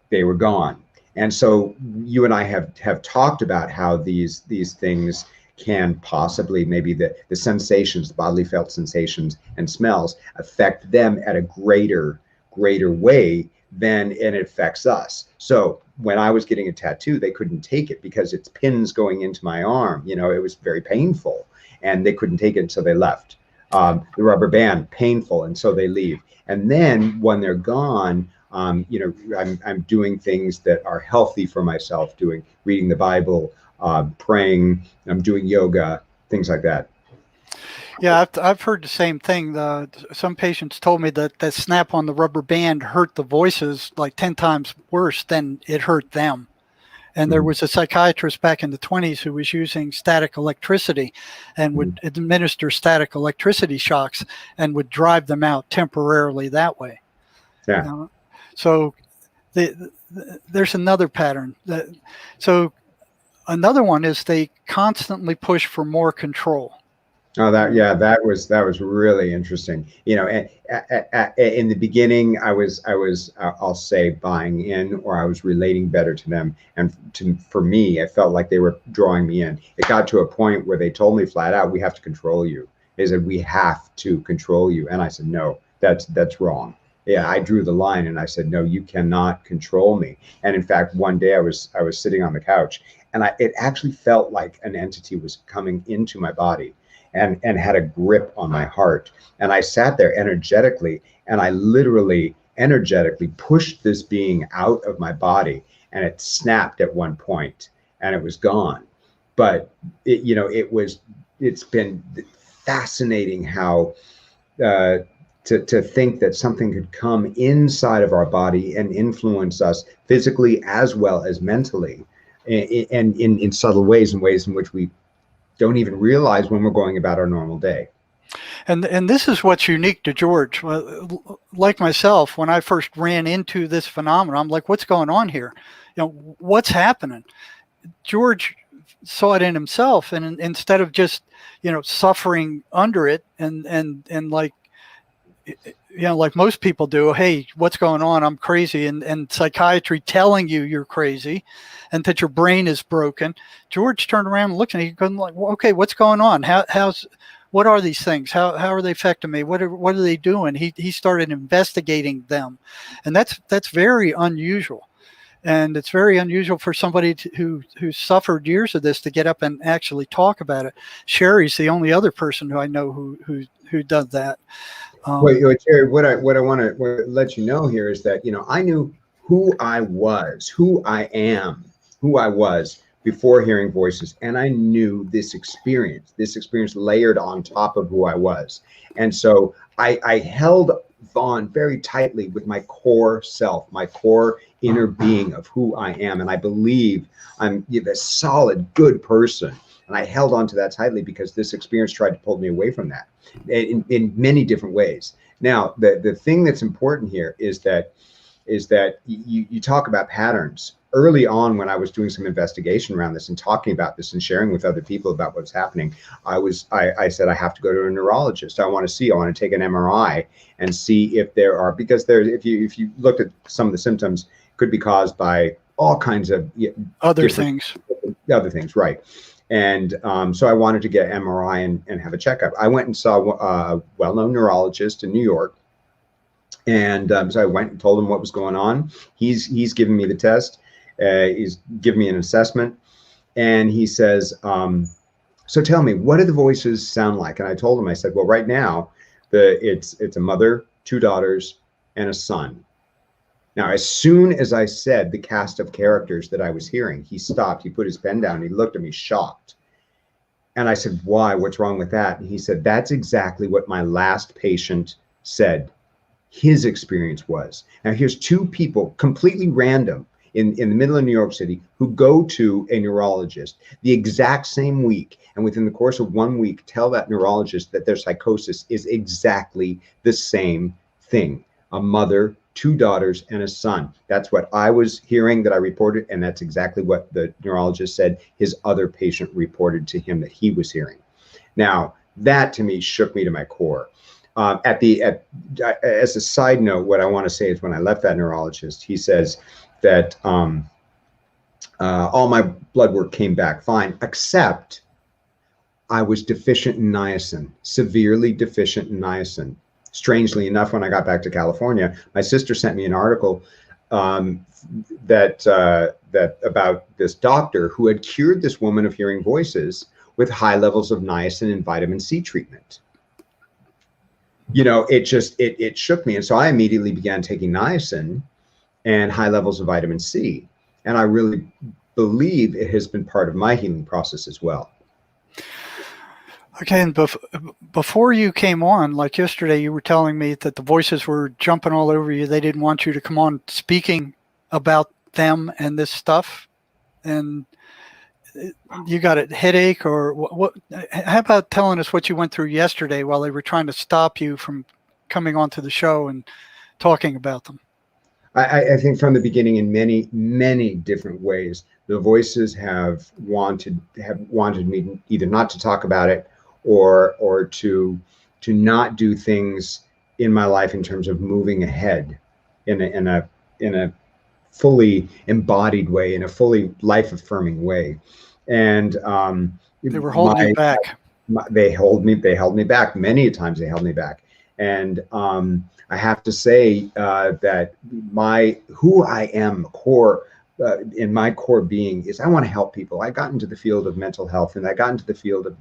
they were gone. And so you and I have talked about how these things can possibly, maybe the sensations, the bodily felt sensations and smells, affect them at a greater way then it affects us. So when I was getting a tattoo, they couldn't take it because it's pins going into my arm. You know, it was very painful, and they couldn't take it until they left. The rubber band, painful, and so they leave. And then when they're gone, you know, I'm doing things that are healthy for myself, reading the Bible, praying, I'm doing yoga, things like that. Yeah, I've heard the same thing. Some patients told me that the snap on the rubber band hurt the voices like 10 times worse than it hurt them. And there was a psychiatrist back in the 20s who was using static electricity and would administer static electricity shocks and would drive them out temporarily that way. Yeah. You know? So there's another pattern. So another one is they constantly push for more control. Oh, that was really interesting. You know, in the beginning, I was I'll say buying in, or I was relating better to them, and for me, I felt like they were drawing me in. It got to a point where they told me flat out, "We have to control you." They said, "We have to control you," and I said, "No, that's wrong." Yeah, I drew the line, and I said, "No, you cannot control me." And in fact, one day I was sitting on the couch, and it actually felt like an entity was coming into my body. And had a grip on my heart. And I sat there energetically, and I literally energetically pushed this being out of my body, and it snapped at one point and it was gone. But it's been fascinating how to think that something could come inside of our body and influence us physically as well as mentally, and in subtle ways, in ways in which we don't even realize when we're going about our normal day. And this is what's unique to George. Like myself, when I first ran into this phenomenon, I'm like, what's going on here? You know, what's happening? George saw it in himself, and instead of just, you know, suffering under it and like, you know, like most people do, hey, what's going on? I'm crazy. And psychiatry telling you you're crazy and that your brain is broken. George turned around and looked at me, going like, well, okay, what's going on? What are these things? How are they affecting me? What are they doing? He started investigating them. And that's very unusual. And it's very unusual for somebody who suffered years of this to get up and actually talk about it. Sherry's the only other person who I know who does that. Well, Jerry, what I want to let you know here is that, you know, I knew who I was, who I am, who I was before hearing voices, and I knew this experience layered on top of who I was, and so I held on very tightly with my core self, my core inner being of who I am, and I believe I'm a solid, good person. And I held on to that tightly because this experience tried to pull me away from that in many different ways. Now, the thing that's important here is that you talk about patterns. Early on, when I was doing some investigation around this and talking about this and sharing with other people about what's happening, I said, I have to go to a neurologist. I want to take an MRI and see if there are, because if you look at some of the symptoms, it could be caused by all kinds of other things, right? And so I wanted to get MRI and have a checkup. I went and saw a well-known neurologist in New York. And so I went and told him what was going on. He's given me the test. He's given me an assessment. And he says, so tell me, what do the voices sound like? And I told him, I said, well, right now, it's a mother, 2 daughters, and a son. Now, as soon as I said the cast of characters that I was hearing, he stopped, he put his pen down, he looked at me shocked. And I said, why? What's wrong with that? And he said, that's exactly what my last patient said his experience was. Now, here's 2 people, completely random, in the middle of New York City, who go to a neurologist the exact same week, and within the course of 1 week, tell that neurologist that their psychosis is exactly the same thing. A mother, 2 daughters, and a son. That's what I was hearing that I reported, and that's exactly what the neurologist said his other patient reported to him that he was hearing. Now, that to me shook me to my core. As a side note, what I want to say is when I left that neurologist, he says that all my blood work came back fine, except I was deficient in niacin, severely deficient in niacin. strangely enough, when I got back to California, my sister sent me an article that about this doctor who had cured this woman of hearing voices with high levels of niacin and vitamin C treatment. You know, it shook me. And so I immediately began taking niacin and high levels of vitamin C. And I really believe it has been part of my healing process as well. Okay, and before you came on, like yesterday, you were telling me that the voices were jumping all over you. They didn't want you to come on speaking about them and this stuff. And you got a headache or what? How about telling us what you went through yesterday while they were trying to stop you from coming onto the show and talking about them? I think from the beginning, in many, many different ways, the voices have wanted me either not to talk about it or to not do things in my life in terms of moving ahead in a fully embodied way, in a fully life affirming way. And they were holding you back. They held me back many times. They held me back. And I have to say that who I am in my core being is I want to help people. I got into the field of mental health, and I got into the field of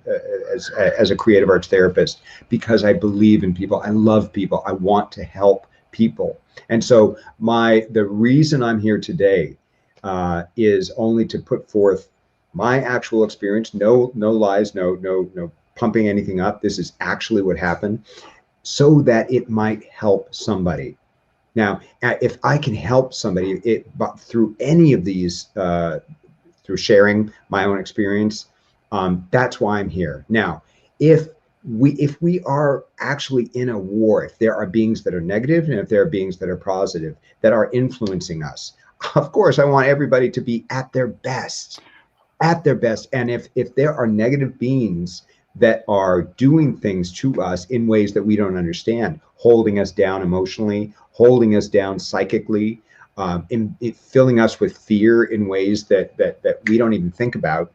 as a creative arts therapist because I believe in people. I love people. I want to help people. And so the reason I'm here today is only to put forth my actual experience. No lies, no pumping anything up. This is actually what happened, so that it might help somebody. Now, if I can help somebody through any of these, through sharing my own experience, that's why I'm here. Now, if we are actually in a war, if there are beings that are negative and if there are beings that are positive that are influencing us, of course, I want everybody to be at their best. And if there are negative beings that are doing things to us in ways that we don't understand, holding us down emotionally, holding us down psychically, filling us with fear in ways that we don't even think about,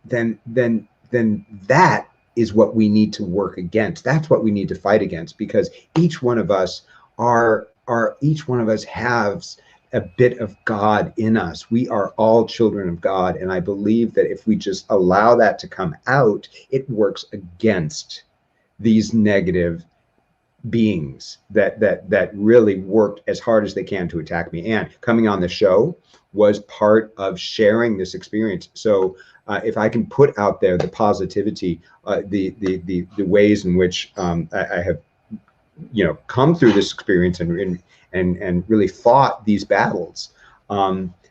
then that is what we need to work against. That's what we need to fight against, because each one of us has a bit of God in us. We are all children of God. And I believe that if we just allow that to come out, it works against these negative beings that really worked as hard as they can to attack me. And coming on the show was part of sharing this experience. So if I can put out there the positivity, the ways in which I have, come through this experience and really fought these battles,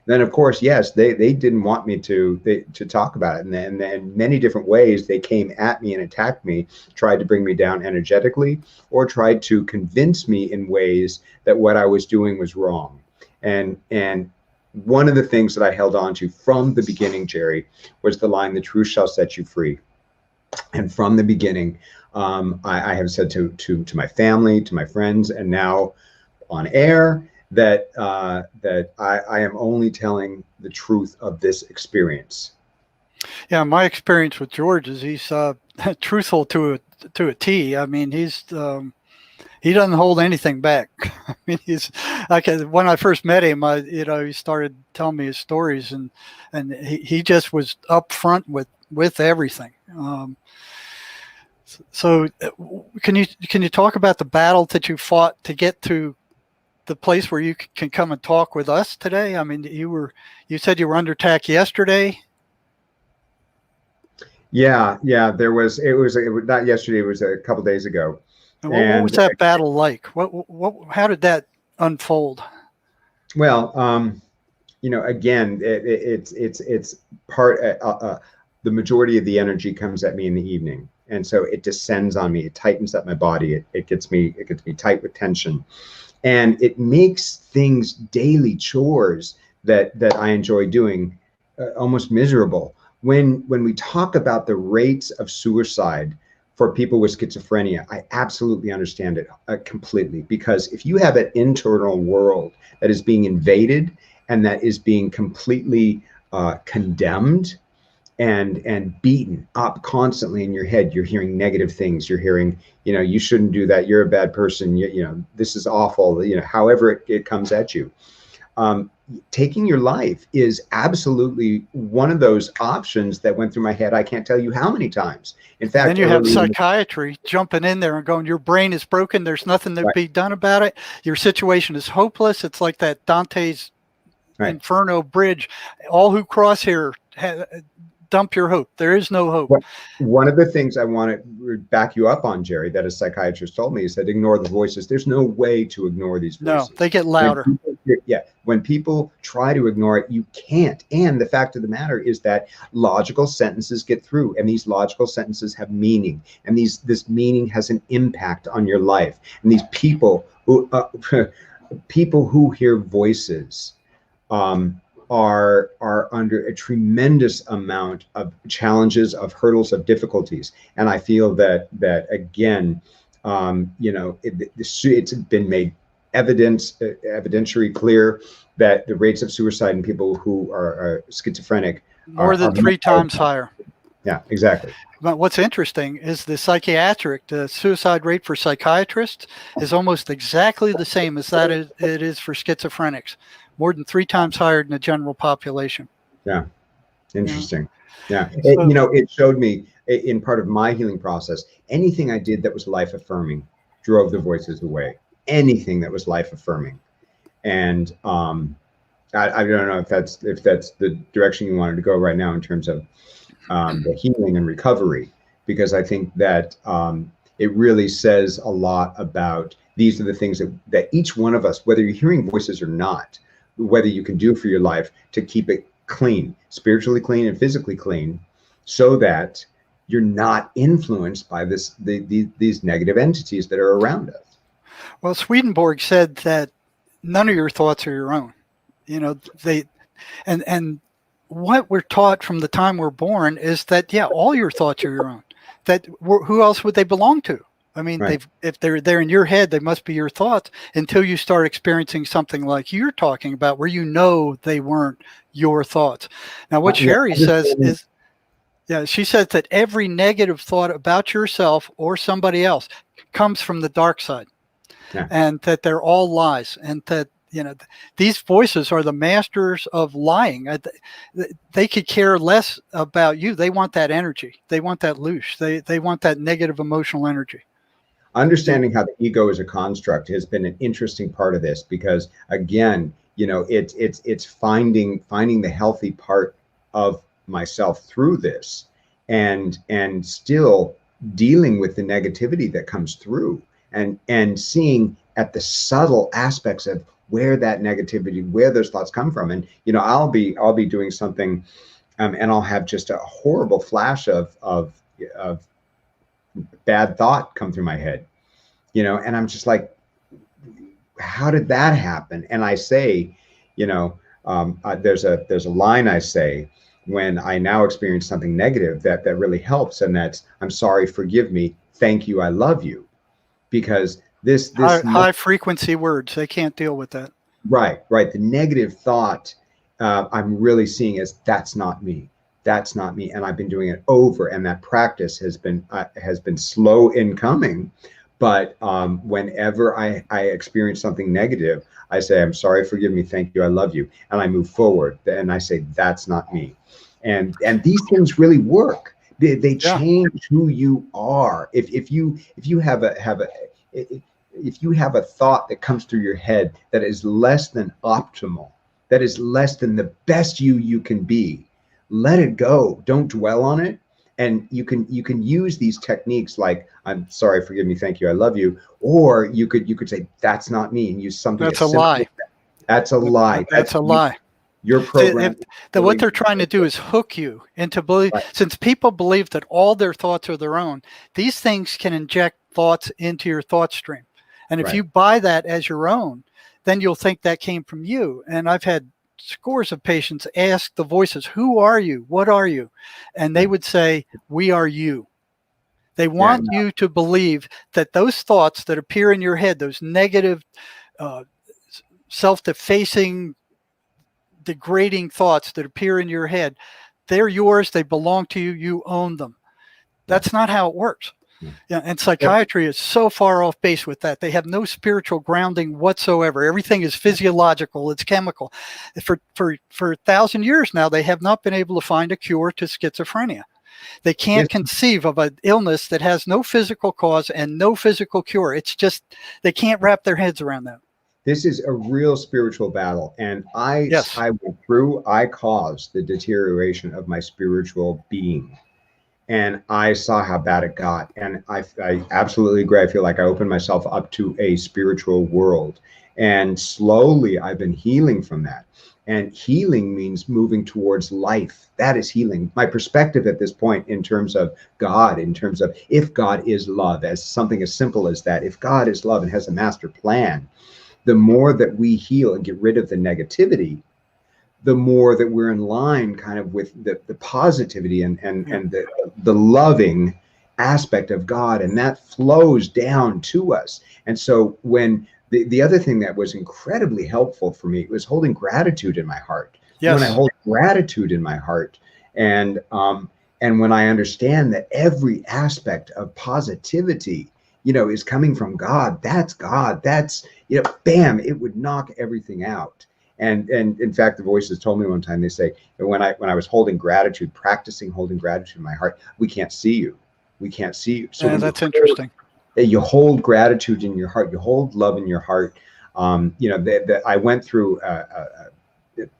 then of course, yes, they didn't want me to talk about it. And then many different ways they came at me and attacked me, tried to bring me down energetically, or tried to convince me in ways that what I was doing was wrong. And one of the things that I held on to from the beginning, Jerry, was the line, "The truth shall set you free." And from the beginning, I have said to my family, to my friends, and now on air, that I am only telling the truth of this experience. Yeah, my experience with George is he's truthful to a T. I mean, he doesn't hold anything back. I mean, he's like, when I first met him, he started telling me his stories, and he just was upfront with everything. So can you talk about the battle that you fought to get to the place where you can come and talk with us today? I mean, you said you were under attack yesterday. Yeah, it was not yesterday, it was a couple days ago. And what was that battle like? How did that unfold? Well, again, it's part, the majority of the energy comes at me in the evening. And so it descends on me. It tightens up my body. It gets me tight with tension. And it makes things, daily chores that I enjoy doing, almost miserable. When we talk about the rates of suicide for people with schizophrenia, I absolutely understand it completely. Because if you have an internal world that is being invaded and that is being completely condemned and beaten up constantly in your head. You're hearing negative things. You're hearing, you shouldn't do that. You're a bad person. This is awful. However it comes at you. Taking your life is absolutely one of those options that went through my head. I can't tell you how many times. In fact, then you have psychiatry jumping in there and going, your brain is broken. There's nothing to be done about it. Your situation is hopeless. It's like that Dante's Inferno bridge. All who cross here dump your hope. There is no hope. One of the things I want to back you up on, Jerry, that a psychiatrist told me is that ignore the voices. There's no way to ignore these voices. No, they get louder. When people try to ignore it, you can't. And the fact of the matter is that logical sentences get through, and these logical sentences have meaning, and this meaning has an impact on your life. And these people who hear voices are under a tremendous amount of challenges, of hurdles, of difficulties. And I feel that again, it's been made evidentiary clear that the rates of suicide in people who are schizophrenic more than 3 times higher. Yeah, exactly. But what's interesting is the suicide rate for psychiatrists is almost exactly the same as it is for schizophrenics. More than 3 times higher than the general population. Yeah. Interesting. Yeah. It showed me in part of my healing process, anything I did that was life affirming drove the voices away. Anything that was life affirming. And I don't know if that's the direction you wanted to go right now in terms of the healing and recovery, because I think that it really says a lot about these are the things that each one of us, whether you're hearing voices or not, whether you can do for your life to keep it clean, spiritually clean and physically clean, so that you're not influenced by these negative entities that are around us. Well, Swedenborg said that none of your thoughts are your own. And what we're taught from the time we're born is that, all your thoughts are your own. That who else would they belong to? I mean, if they're there in your head, they must be your thoughts until you start experiencing something like you're talking about, where they weren't your thoughts. Now, what Sherry says is, she says that every negative thought about yourself or somebody else comes from the dark side, and that they're all lies, and that these voices are the masters of lying. They could care less about you. They want that energy. They want that loose. They want that negative emotional energy. Understanding how the ego is a construct has been an interesting part of this, because again, it's finding the healthy part of myself through this, and still dealing with the negativity that comes through, and seeing at the subtle aspects of where that negativity, where those thoughts come from. And I'll be doing something, and I'll have just a horrible flash of bad thought come through my head, and I'm just like, how did that happen? And I say, there's a line I say when I now experience something negative that really helps, and that's, I'm sorry, forgive me, thank you, I love you. Because this high frequency words, they can't deal with that. Right. The negative thought, I'm really seeing as that's not me. That's not me. And I've been doing it over, and that practice has been slow in coming. But whenever I experience something negative, I say, I'm sorry, forgive me, thank you, I love you. And I move forward, and I say, that's not me. And these things really work. They change who you are. If you have a thought that comes through your head that is less than optimal, that is less than the best you can be, let it go. Don't dwell on it. And you can use these techniques like, I'm sorry, forgive me, thank you, I love you. Or you could say, that's not me, and use something. That's a lie. That's a lie. That's a lie. Your program. What they're trying to do is hook you into believe. Right. Since people believe that all their thoughts are their own, these things can inject thoughts into your thought stream. And if you buy that as your own, then you'll think that came from you. And I've had scores of patients ask the voices, who are you? What are you? And they would say, we are you. They want you to believe that those thoughts that appear in your head, those negative, self-defacing, degrading thoughts that appear in your head, they're yours, they belong to you, you own them. That's not how it works. Yeah, and psychiatry is so far off base with that. They have no spiritual grounding whatsoever. Everything is physiological, it's chemical. For 1,000 years now, they have not been able to find a cure to schizophrenia. They can't conceive of an illness that has no physical cause and no physical cure. It's just, they can't wrap their heads around that. This is a real spiritual battle. And I caused the deterioration of my spiritual being. And I saw how bad it got. And I absolutely agree. I feel like I opened myself up to a spiritual world. And slowly I've been healing from that. And healing means moving towards life. That is healing. My perspective at this point in terms of God, in terms of if God is love, as something as simple as that, if God is love and has a master plan, the more that we heal and get rid of the negativity, the more that we're in line kind of with the positivity and the loving aspect of God, and that flows down to us. And so when the other thing that was incredibly helpful for me was holding gratitude in my heart. Yes. When I hold gratitude in my heart, and when I understand that every aspect of positivity, is coming from God, that's, bam, it would knock everything out. And in fact, the voices told me one time, they say, when I was holding gratitude, practicing holding gratitude in my heart, we can't see you. We can't see you. So that's interesting. You hold gratitude in your heart, you hold love in your heart. I went through a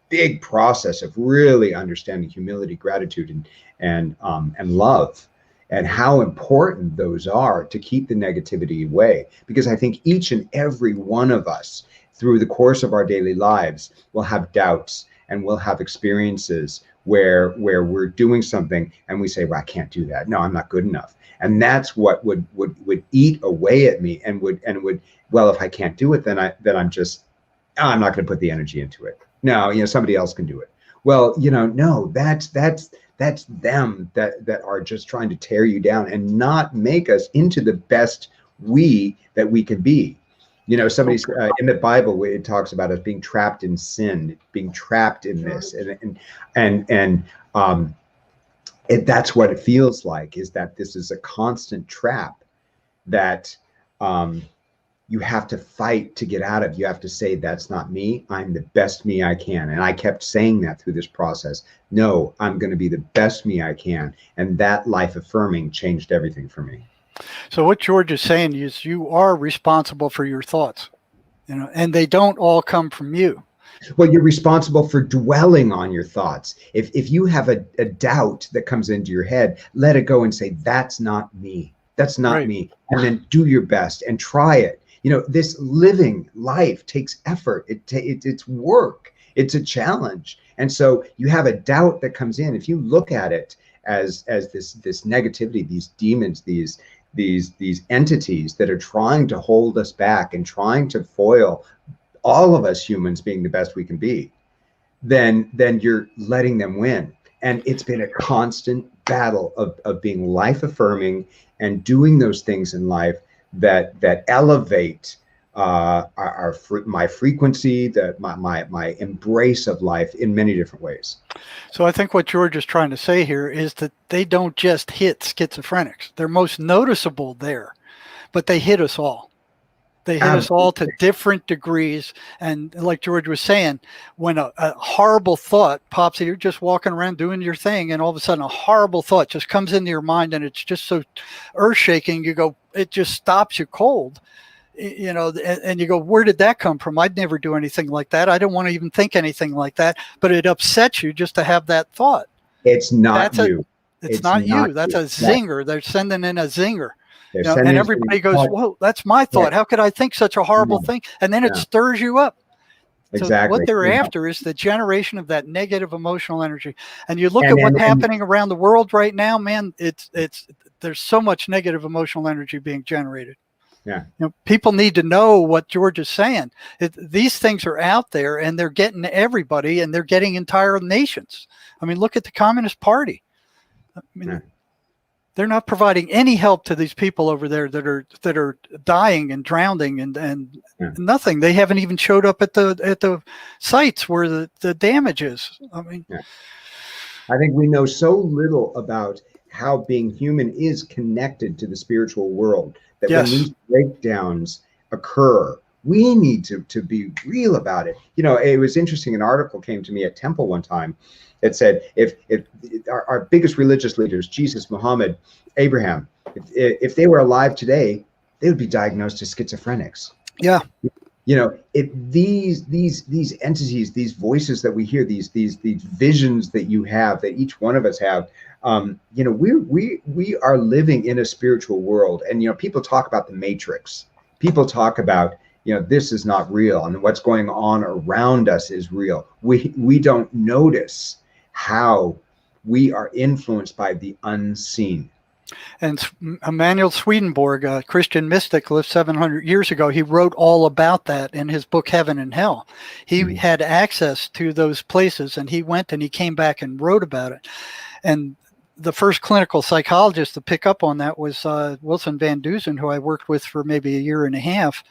big process of really understanding humility, gratitude, and love, and how important those are to keep the negativity away. Because I think each and every one of us, through the course of our daily lives, will have doubts and we'll have experiences where we're doing something and we say, well, I can't do that. No, I'm not good enough. And that's what would eat away at me and would, well, if I can't do it, then I'm not going to put the energy into it. No, somebody else can do it. Well, no, that's them that are just trying to tear you down and not make us into the best that we can be. Somebody's in the Bible, it talks about us being trapped in sin, being trapped in this, and that's what it feels like, is that this is a constant trap that you have to fight to get out of. You have to say, that's not me. I'm the best me I can. And I kept saying that through this process. No, I'm going to be the best me I can. And that life affirming changed everything for me. So what George is saying is you are responsible for your thoughts, and they don't all come from you. Well, you're responsible for dwelling on your thoughts. If you have a doubt that comes into your head, let it go and say, that's not me. That's not me. And then do your best and try it. This living life takes effort. It's work. It's a challenge. And so you have a doubt that comes in. If you look at it as this negativity, these demons, these entities that are trying to hold us back and trying to foil all of us humans being the best we can be, then you're letting them win. And it's been a constant battle of being life affirming and doing those things in life that elevate my frequency, my embrace of life in many different ways. So I think what George is trying to say here is that they don't just hit schizophrenics. They're most noticeable there, but they hit us all. They hit us all to different degrees. And like George was saying, when a horrible thought pops in, you're just walking around doing your thing, and all of a sudden a horrible thought just comes into your mind, and it's just so earth-shaking, it just stops you cold. And you go, where did that come from? I'd never do anything like that. I don't want to even think anything like that. But it upsets you just to have that thought. It's not you. It's not you. That's a zinger. They're sending in a zinger. And everybody goes, whoa, that's my thought. How could I think such a horrible thing? And then it stirs you up. Exactly. So what they're after is the generation of that negative emotional energy. And you look at what's happening around the world right now, man, there's so much negative emotional energy being generated. Yeah. People need to know what George is saying. These things are out there, and they're getting everybody, and they're getting entire nations. I mean, look at the Communist Party. I mean, they're not providing any help to these people over there that are dying and drowning and nothing. They haven't even showed up at the sites where the damage is. I mean, I think we know so little about how being human is connected to the spiritual world that when Yes. these breakdowns occur, we need to be real about it. You know, it was interesting. An article came to me at Temple one time that said if our biggest religious leaders, Jesus, Muhammad, Abraham, if they were alive today, they would be diagnosed as schizophrenics. Yeah. You know, these entities, these voices that we hear, these visions that you have, that each one of us have, you know, we are living in a spiritual world. And, you know, people talk about the matrix. People talk about, you know, this is not real, and what's going on around us is real. We don't notice how we are influenced by the unseen. And Emanuel Swedenborg, a Christian mystic, lived 700 years ago. He wrote all about that in his book, Heaven and Hell. He had access to those places, and he went and he came back and wrote about it. And the first clinical psychologist to pick up on that was Wilson Van Dusen, who I worked with for maybe a year and a half.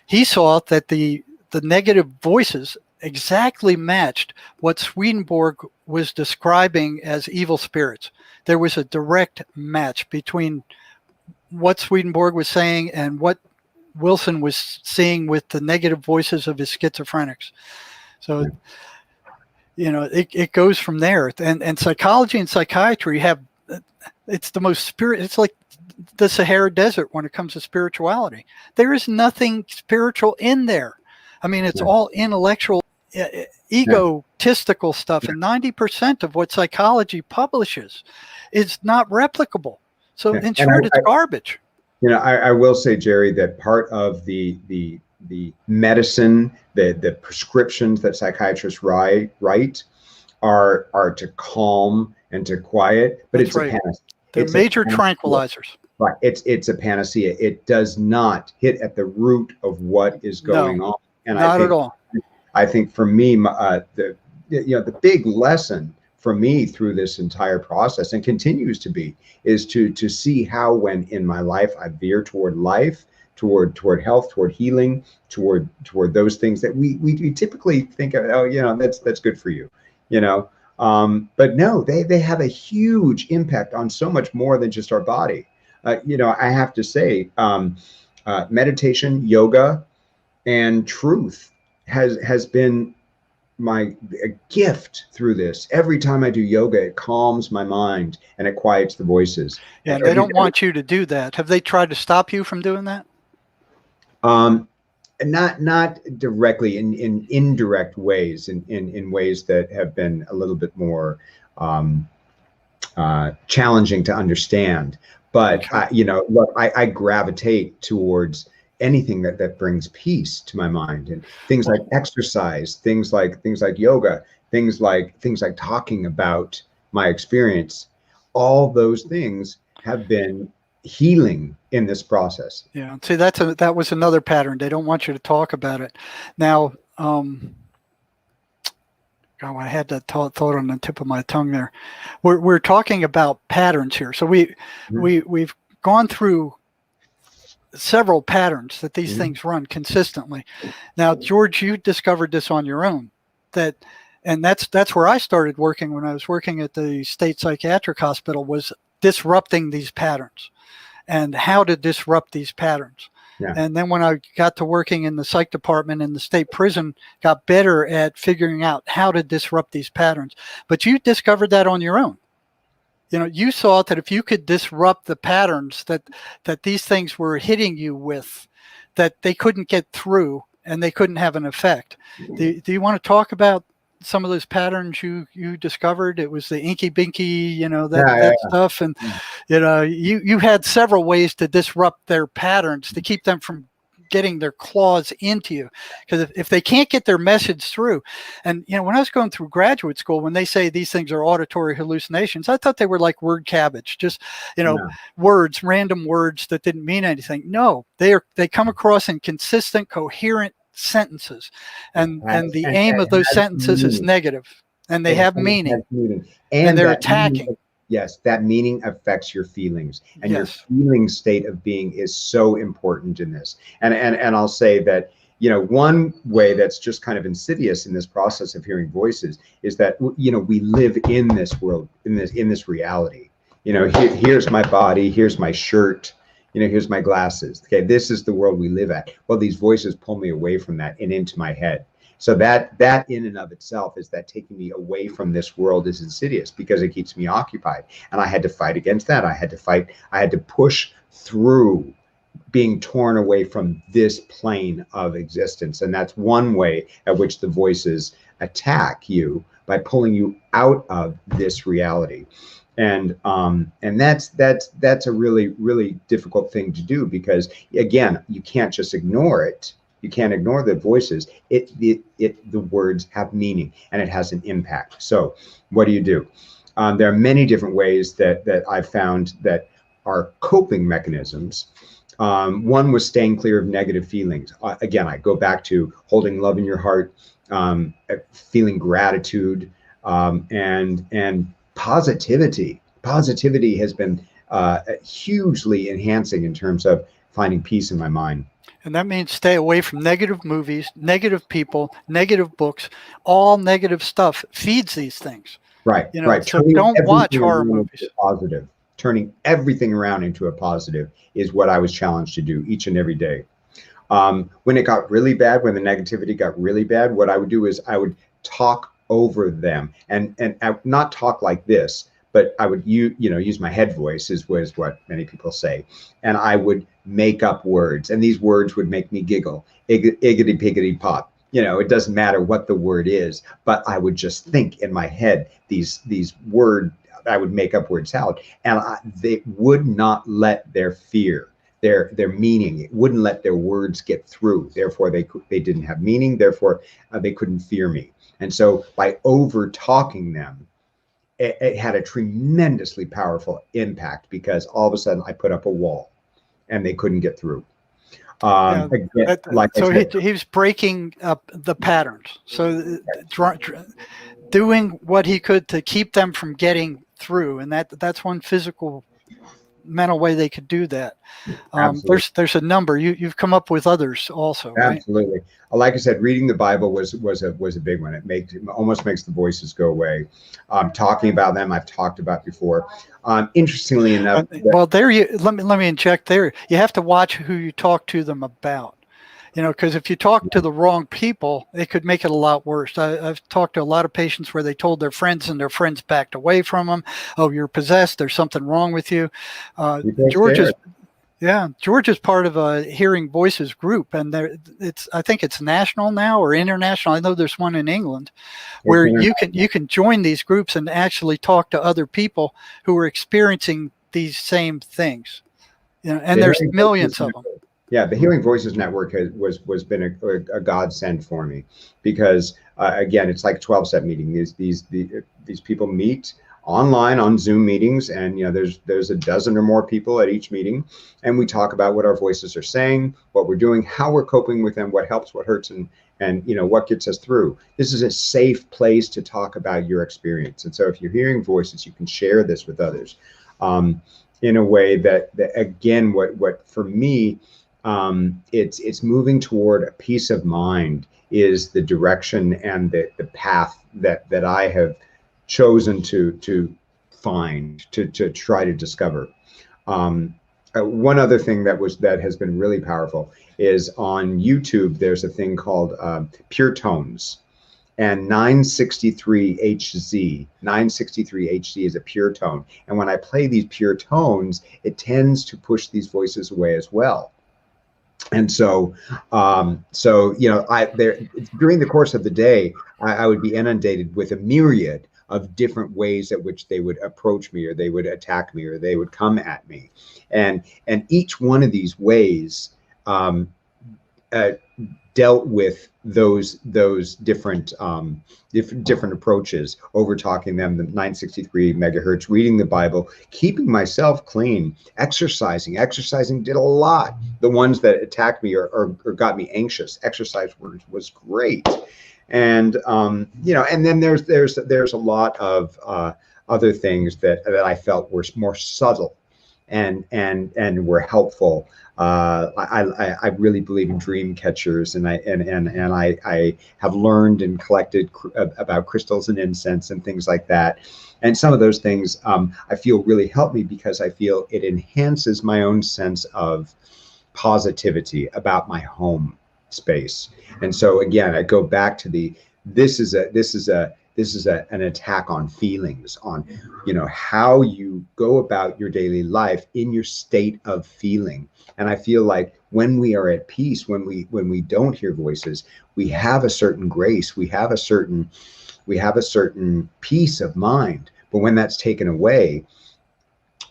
He saw that the negative voices exactly matched what Swedenborg was describing as evil spirits. There was a direct match between what Swedenborg was saying and what Wilson was seeing with the negative voices of his schizophrenics. So, you know, it goes from there. And psychology and psychiatry have, it's the most it's like the Sahara Desert when it comes to spirituality. There is nothing spiritual in there. I mean, it's all intellectual, egotistical stuff. And 90% of what psychology publishes is not replicable. So in short, it's garbage. You know, I will say, Jerry, that part of the medicine, the prescriptions that psychiatrists write are to calm and to quiet, but it's a panacea. They're major tranquilizers. Right. It's a panacea. It does not hit at the root of what is going on. And not at all. I think for me, the big lesson for me through this entire process, and continues to be, is to see how, when in my life I veer toward life, toward health, toward healing, toward those things that we typically think of, oh, you know, that's good for you, you know. But no, they have a huge impact on so much more than just our body. You know, I have to say, meditation, yoga, and truth has been a gift through this. Every time I do yoga, it calms my mind and it quiets the voices. Yeah, they don't want you to do that. Have they tried to stop you from doing that? Not directly, in indirect ways, in ways that have been a little bit more challenging to understand. But you know, look, I gravitate towards anything that brings peace to my mind, and things like exercise, things like yoga, things like talking about my experience. All those things have been healing in this process. Yeah. See, that was another pattern. They don't want you to talk about it. Now, I had that thought on the tip of my tongue there. We're talking about patterns here. So we've gone through several patterns that these things run consistently. Now, George, you discovered this on your own. And that's where I started working when I was working at the state psychiatric hospital, was disrupting these patterns and how to disrupt these patterns. Yeah. And then when I got to working in the psych department in the state prison, got better at figuring out how to disrupt these patterns. But you discovered that on your own. You know, you saw that if you could disrupt the patterns that these things were hitting you with, that they couldn't get through and they couldn't have an effect. Do you want to talk about some of those patterns you discovered? It was the inky binky, you know, that stuff. And, you know, you had several ways to disrupt their patterns to keep them from getting their claws into you. Because if they can't get their message through, and, you know, when I was going through graduate school, when they say these things are auditory hallucinations, I thought they were like word cabbage, just, you know, words, random words that didn't mean anything. No, they come across in consistent, coherent sentences, and the aim of those sentences is negative, and they have meaning, and they're attacking. Yes, that meaning affects your feelings, and your feeling state of being is so important in this. And I'll say that, one way that's just kind of insidious in this process of hearing voices is that, we live in this world, in this reality. Here's my body, here's my shirt, here's my glasses. Okay, this is the world we live at. Well, these voices pull me away from that and into my head. So that in and of itself is that taking me away from this world is insidious because it keeps me occupied. And I had to fight against that. I had to push through being torn away from this plane of existence. And that's one way at which the voices attack you, by pulling you out of this reality. And that's a really, really difficult thing to do, because again, you can't just ignore it. You can't ignore the voices. The words have meaning and it has an impact. So what do? There are many different ways that I've found that are coping mechanisms. One was staying clear of negative feelings. Again, I go back to holding love in your heart, feeling gratitude, and positivity. Positivity has been hugely enhancing in terms of finding peace in my mind. And that means stay away from negative movies, negative people, negative books. All negative stuff feeds these things. Right, right. So don't watch horror movies. Positive. Turning everything around into a positive is what I was challenged to do each and every day. When it got really bad, when the negativity got really bad, what I would do is I would talk over them, and not talk like this, but I would use my head voice, was what many people say, and I would make up words, and these words would make me giggle. Iggity piggity pop. It doesn't matter what the word is, but I would just think in my head these words. I would make up word salad, and they would not let their fear, their meaning, it wouldn't let their words get through. Therefore, they didn't have meaning. Therefore, they couldn't fear me. And so, by over talking them, it had a tremendously powerful impact, because all of a sudden I put up a wall, and they couldn't get through. Again, he was breaking up the patterns. So doing what he could to keep them from getting through, and that's one physical, mental way they could do that. There's a number. You've come up with others also, right? Absolutely. Like I said, reading the Bible was a big one. It almost makes the voices go away. Talking about them, I've talked about before. Interestingly enough, let me inject there. You have to watch who you talk to them about. Because if you talk to the wrong people, it could make it a lot worse. I've talked to a lot of patients where they told their friends, and their friends backed away from them. Oh, you're possessed. There's something wrong with you. George is part of a Hearing Voices group, and I think it's national now or international. I know there's one in England where you can join these groups and actually talk to other people who are experiencing these same things. And there's millions of them. Yeah, the Hearing Voices Network was been a godsend for me, because again, it's like a 12-step meeting. These people meet online on Zoom meetings, and there's a dozen or more people at each meeting, and we talk about what our voices are saying, what we're doing, how we're coping with them, what helps, what hurts, and what gets us through. This is a safe place to talk about your experience, and so if you're hearing voices, you can share this with others in a way that again, what for me. It's moving toward a peace of mind is the direction and the path that I have chosen to find, to try to discover. One other thing that has been really powerful is on YouTube. There's a thing called Pure Tones, and 963 HZ is a pure tone. And when I play these pure tones, it tends to push these voices away as well. And so, during the course of the day, I would be inundated with a myriad of different ways at which they would approach me, or they would attack me, or they would come at me, and each one of these ways dealt with those different different approaches, over talking them, the 963 megahertz, reading the Bible, keeping myself clean, exercising did a lot. The ones that attacked me or got me anxious, exercise was great. And and then there's a lot of other things that I felt were more subtle and were helpful. I really believe in dream catchers, and I have learned and collected about crystals and incense and things like that. And some of those things I feel really help me because I feel it enhances my own sense of positivity about my home space. And so again, I go back to this is an attack on feelings, on how you go about your daily life in your state of feeling. And I feel like when we are at peace, when we don't hear voices, we have a certain grace, we have a certain peace of mind. But when that's taken away,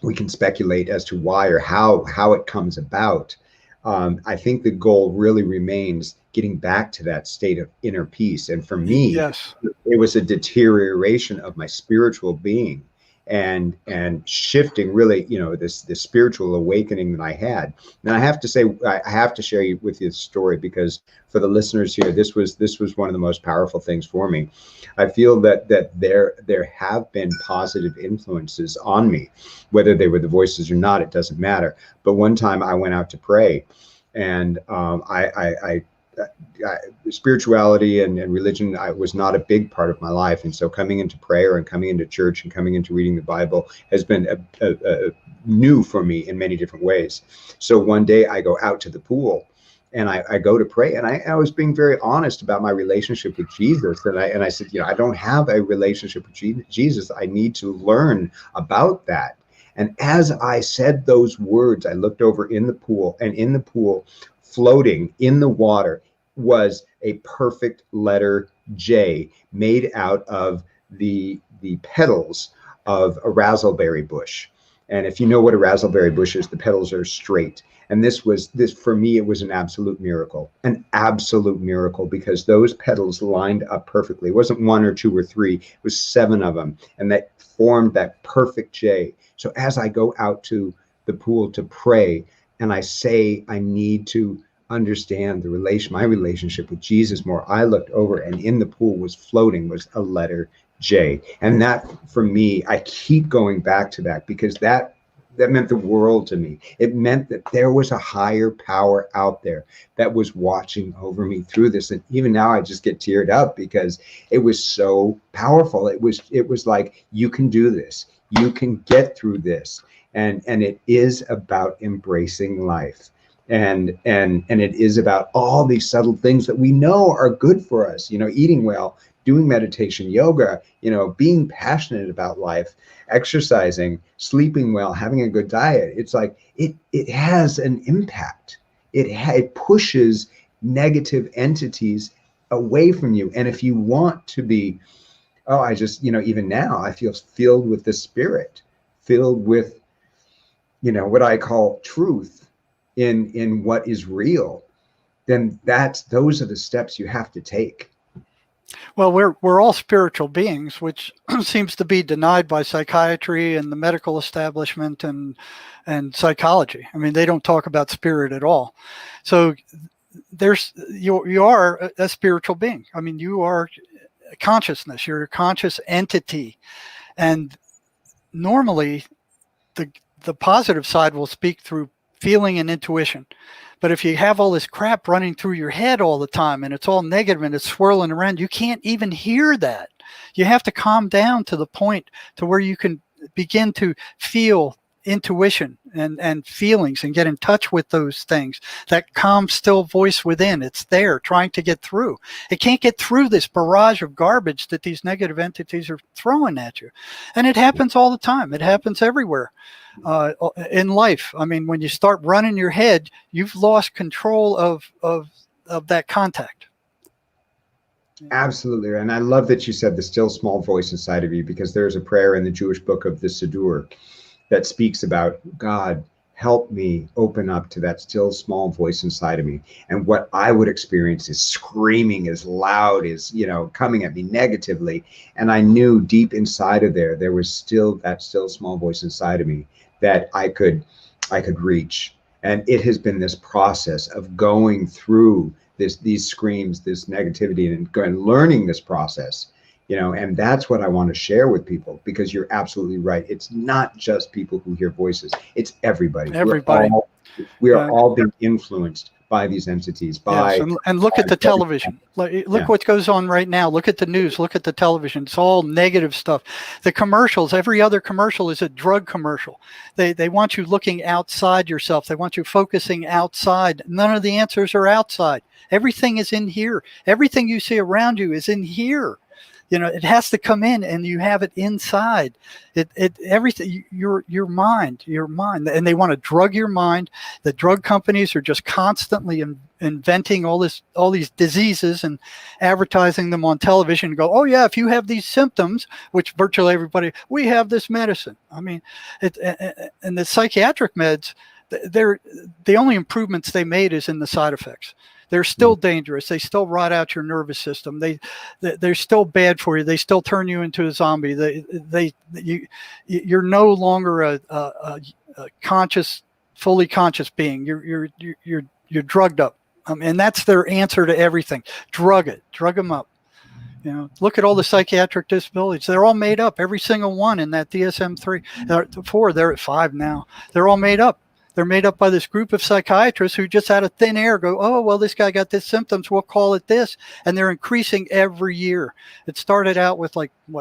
we can speculate as to why or how it comes about. I think the goal really remains getting back to that state of inner peace. And for me, yes, it was a deterioration of my spiritual being and shifting really, this spiritual awakening that I had. And I have to say, I have to share with you this story because for the listeners here, this was one of the most powerful things for me. I feel that there have been positive influences on me, whether they were the voices or not, it doesn't matter. But one time I went out to pray, and spirituality and religion was not a big part of my life. And so coming into prayer and coming into church and coming into reading the Bible has been new for me in many different ways. So one day I go out to the pool and I go to pray, and I was being very honest about my relationship with Jesus. And I said, I don't have a relationship with Jesus. I need to learn about that. And as I said those words, I looked over in the pool, and in the pool, floating in the water, was a perfect letter J made out of the petals of a razzleberry bush. And if you know what a razzleberry bush is, the petals are straight. And this for me, it was an absolute miracle, because those petals lined up perfectly. It wasn't one or two or three, it was 7 of them. And that formed that perfect J. So as I go out to the pool to pray, and I say, I need to understand my relationship with Jesus more, I looked over, and in the pool was a letter J. And that, for me, I keep going back to that because that meant the world to me. It meant that there was a higher power out there that was watching over me through this. And even now I just get teared up because it was so powerful. It was like, you can do this. You can get through this. And it is about embracing life. And it is about all these subtle things that we know are good for us, eating well, doing meditation, yoga, being passionate about life, exercising, sleeping well, having a good diet. It's like it has an impact. It pushes negative entities away from you. And if you want to be, I just, even now I feel filled with the Spirit, filled with, what I call truth in what is real, then those are the steps you have to take. Well, we're all spiritual beings, which seems to be denied by psychiatry and the medical establishment and psychology. I mean, they don't talk about spirit at all. So you are a spiritual being. I mean, you are a consciousness. You're a conscious entity, and normally the positive side will speak through feeling and intuition. But if you have all this crap running through your head all the time and it's all negative and it's swirling around, you can't even hear that. You have to calm down to the point to where you can begin to feel intuition and feelings and get in touch with those things. That calm, still voice within, it's there trying to get through. It can't get through this barrage of garbage that these negative entities are throwing at you. And it happens all the time. It happens everywhere. In life. I mean, when you start running your head, you've lost control of that contact. Absolutely. And I love that you said the still small voice inside of you, because there's a prayer in the Jewish book of the Siddur that speaks about, God, help me open up to that still small voice inside of me. And what I would experience is screaming as loud as, coming at me negatively. And I knew deep inside of there was still that still small voice inside of me that I could reach. And it has been this process of going through these screams, this negativity, and learning this process, And that's what I want to share with people, because you're absolutely right. It's not just people who hear voices, it's everybody. Everybody. We are all being influenced by these entities, Yes, and look at the television. Look what goes on right now. Look at the news. Look at the television. It's all negative stuff. The commercials, every other commercial is a drug commercial. They want you looking outside yourself. They want you focusing outside. None of the answers are outside. Everything is in here. Everything you see around you is in here. It has to come in, and you have it inside. Everything, your mind, and they want to drug your mind. The drug companies are just constantly inventing all these diseases and advertising them on television. And go, oh yeah, if you have these symptoms, which virtually everybody, we have this medicine. I mean, and the psychiatric meds, the only improvements they made is in the side effects. They're still dangerous. They still rot out your nervous system. They're still bad for you. They still turn you into a zombie. You're no longer a conscious, fully conscious being. You're drugged up, and that's their answer to everything. Drug them up. Look at all the psychiatric disabilities. They're all made up. Every single one in that DSM-4. They're at 5 now. They're all made up. They're made up by this group of psychiatrists who just out of thin air go, oh, well, this guy got this symptoms, we'll call it this. And they're increasing every year. It started out with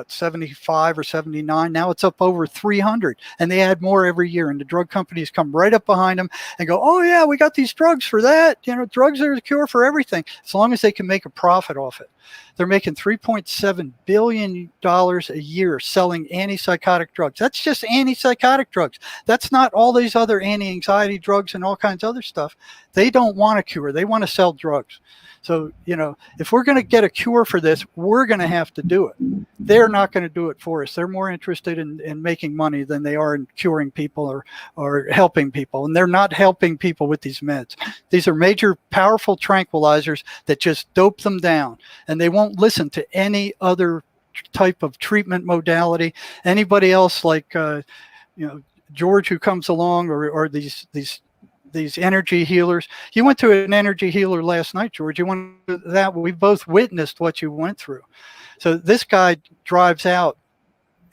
75 or 79. Now it's up over 300. And they add more every year. And the drug companies come right up behind them and go, oh, yeah, we got these drugs for that. Drugs are the cure for everything, as long as they can make a profit off it. They're making $3.7 billion a year selling antipsychotic drugs. That's just antipsychotic drugs. That's not all these other anti-anxiety drugs and all kinds of other stuff. They don't want a cure. They want to sell drugs. So, if we're going to get a cure for this, we're going to have to do it. They're not going to do it for us. They're more interested in making money than they are in curing people or helping people. And they're not helping people with these meds. These are major, powerful tranquilizers that just dope them down. And they won't listen to any other type of treatment modality. Anybody else like, George, who comes along, or these energy healers. You went to an energy healer last night, George. You went to that. We both witnessed what you went through. So this guy drives out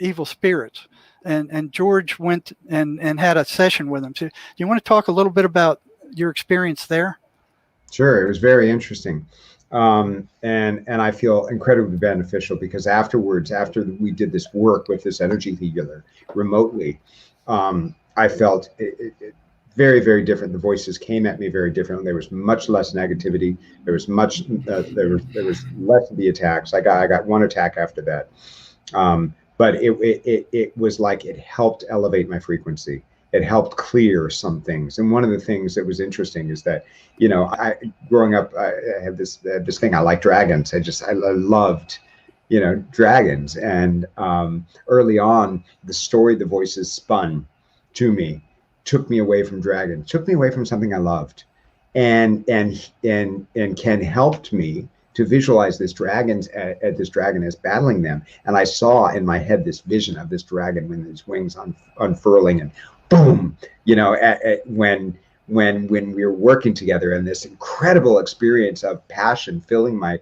evil spirits, and George went and had a session with him. So do you want to talk a little bit about your experience there? Sure. It was very interesting. And I feel incredibly beneficial, because afterwards, after we did this work with this energy healer remotely, I felt it very, very different. The voices came at me very differently. There was much less negativity. There was there was less of the attacks. I got one attack after that, but it was like it helped elevate my frequency. It helped clear some things. And one of the things that was interesting is that, growing up, I had this thing. I like dragons. I loved, dragons. And early on, the story the voices spun to me took me away from dragons, took me away from something I loved, and Ken helped me to visualize this dragon as battling them. And I saw in my head this vision of this dragon with his wings unfurling, and boom, when we were working together, and this incredible experience of passion filling my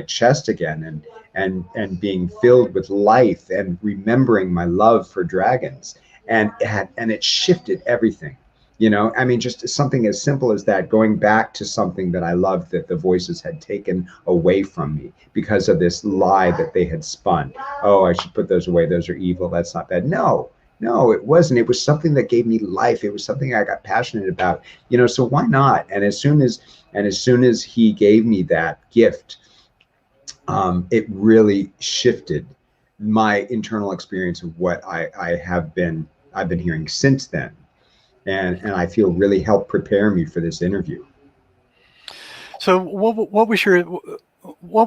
chest again, and being filled with life, and remembering my love for dragons. And it shifted everything, just something as simple as that, going back to something that I loved, that the voices had taken away from me because of this lie that they had spun. Oh, I should put those away. Those are evil. That's not bad. No, it wasn't. It was something that gave me life. It was something I got passionate about, so why not? And as soon as he gave me that gift, it really shifted my internal experience of what I've been hearing since then, and I feel really helped prepare me for this interview. So what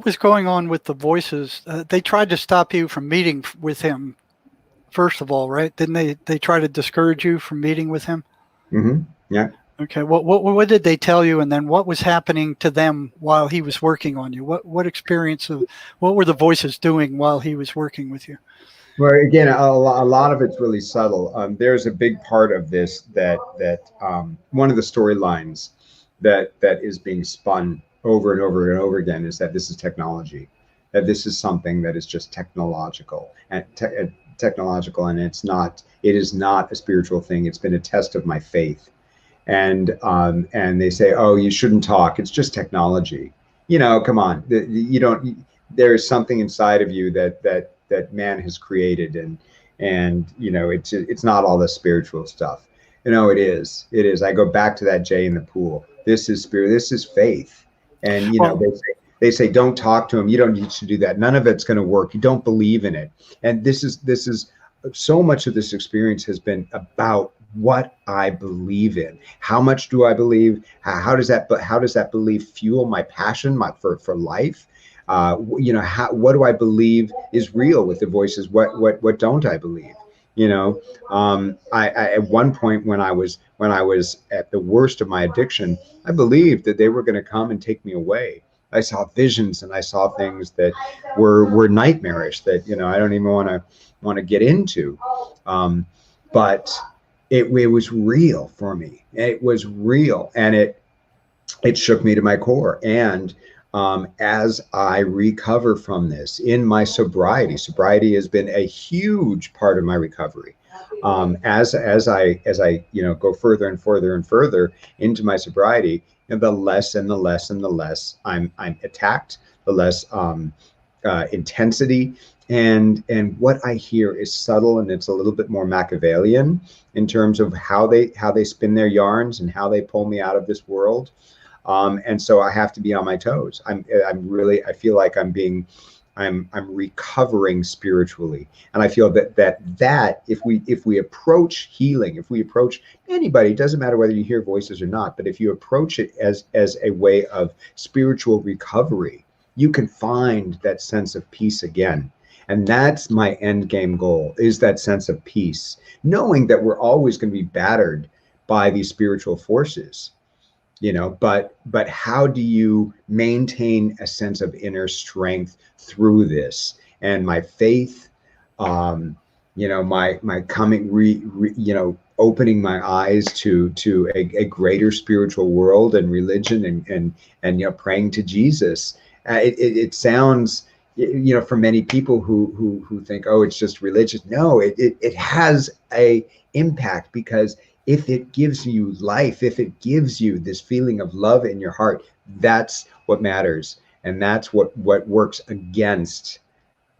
was going on with the voices? They tried to stop you from meeting with him, first of all, right? Didn't they try to discourage you from meeting with him? Mm-hmm. Yeah. Okay. What did they tell you, and then what was happening to them while he was working on you? What were the voices doing while he was working with you? Well, again, a lot of it's really subtle. There's a big part of this that one of the storylines that is being spun over and over and over again is that this is technology. that this is something that is just technological and technological, and it is not a spiritual thing. It's been a test of my faith. And they say, oh, you shouldn't talk. It's just technology. Come on. You don't. There is something inside of you that man has created, and it's not all the spiritual stuff. It is. It is. I go back to that Jay in the pool. This is spirit. This is faith. And they say don't talk to him. You don't need to do that. None of it's going to work. You don't believe in it. And this is so much of this experience has been about what I believe in. How much do I believe? How does that belief fuel my passion, for life? What do I believe is real with the voices? What don't I believe? I at one point when I was at the worst of my addiction, I believed that they were going to come and take me away. I saw visions and I saw things that were nightmarish that I don't even want to get into, but it was real for me. It was real, and it shook me to my core. And as I recover from this in my sobriety has been a huge part of my recovery. As I go further and further and further into my sobriety, the less and the less and the less I'm attacked, the less intensity. And what I hear is subtle, and it's a little bit more Machiavellian in terms of how they spin their yarns and how they pull me out of this world. And so I have to be on my toes. I feel like I'm recovering spiritually. And I feel that if we approach healing, if we approach anybody, it doesn't matter whether you hear voices or not, but if you approach it as a way of spiritual recovery, you can find that sense of peace again. And that's my end game goal, is that sense of peace, knowing that we're always going to be battered by these spiritual forces. But how do you maintain a sense of inner strength through this? And my faith, my coming, opening my eyes to a greater spiritual world and religion, and praying to Jesus. It sounds, for many people who think, oh, it's just religious. No, it has a impact, because if it gives you life, if it gives you this feeling of love in your heart, that's what matters. And that's what works against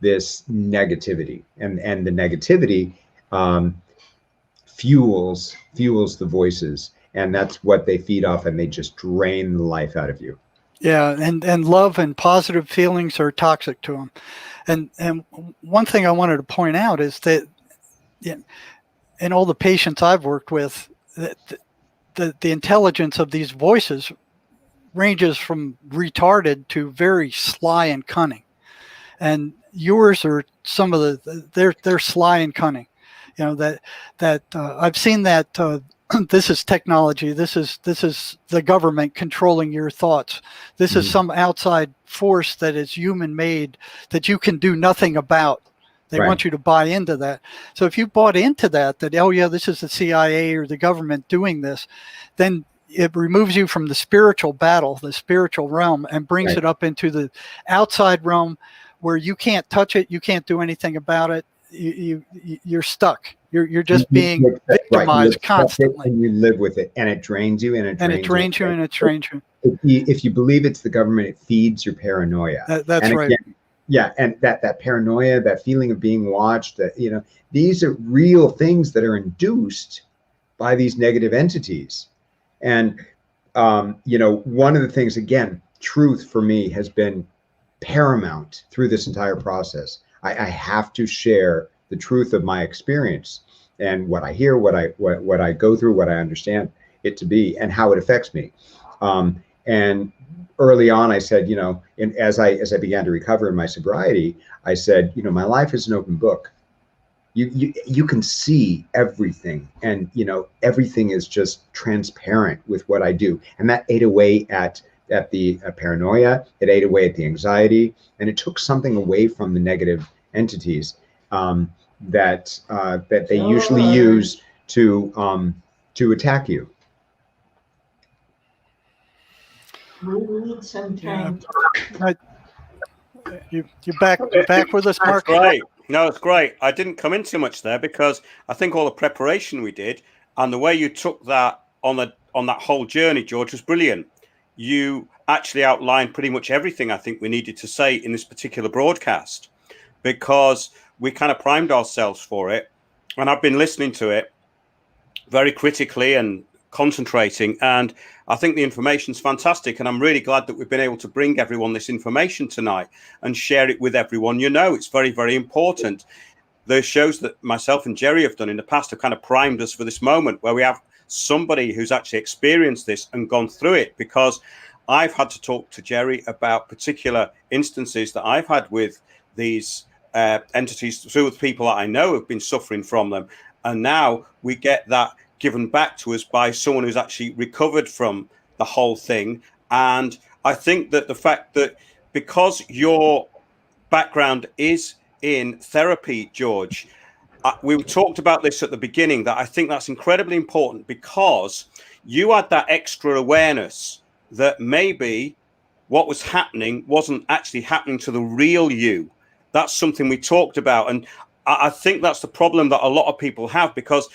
this negativity. And the negativity fuels the voices. And that's what they feed off, and they just drain the life out of you. Yeah, and love and positive feelings are toxic to them. And one thing I wanted to point out is that in all the patients I've worked with, the intelligence of these voices ranges from retarded to very sly and cunning. And yours are some of they're sly and cunning. That I've seen that this is technology. This is the government controlling your thoughts. This is some outside force that is human made that you can do nothing about. They want you to buy into that. So if you bought into that, oh yeah, this is the CIA or the government doing this, then it removes you from the spiritual battle, the spiritual realm, and brings it up into the outside realm where you can't touch it. You can't do anything about it. You're stuck. You're just being victimized constantly. And you live with it, and it drains you, and it drains you. If you believe it's the government, it feeds your paranoia. That's right. Yeah, and that paranoia, that feeling of being watched, that these are real things that are induced by these negative entities. And one of the things, again, truth for me has been paramount through this entire process. I have to share the truth of my experience and what I hear, what I go through, what I understand it to be, and how it affects me. And early on, I said, as I began to recover in my sobriety, I said, my life is an open book. You can see everything, and everything is just transparent with what I do, and that ate away at the paranoia. It ate away at the anxiety, and it took something away from the negative entities that they usually use to attack you. We need some time. Yeah. You back with us, Mark? That's great. No, it's great. I didn't come in too much there because I think all the preparation we did and the way you took that on that whole journey, George, was brilliant. You actually outlined pretty much everything I think we needed to say in this particular broadcast because we kind of primed ourselves for it. And I've been listening to it very critically and concentrating, and I think the information's fantastic, and I'm really glad that we've been able to bring everyone this information tonight and share it with everyone. It's very, very important. The shows that myself and Jerry have done in the past have kind of primed us for this moment where we have somebody who's actually experienced this and gone through it, because I've had to talk to Jerry about particular instances that I've had with these entities through people that I know have been suffering from them, and now we get that given back to us by someone who's actually recovered from the whole thing. And I think that the fact that because your background is in therapy, George, we talked about this at the beginning, that I think that's incredibly important because you had that extra awareness that maybe what was happening wasn't actually happening to the real you. That's something we talked about. And I think that's the problem that a lot of people have, because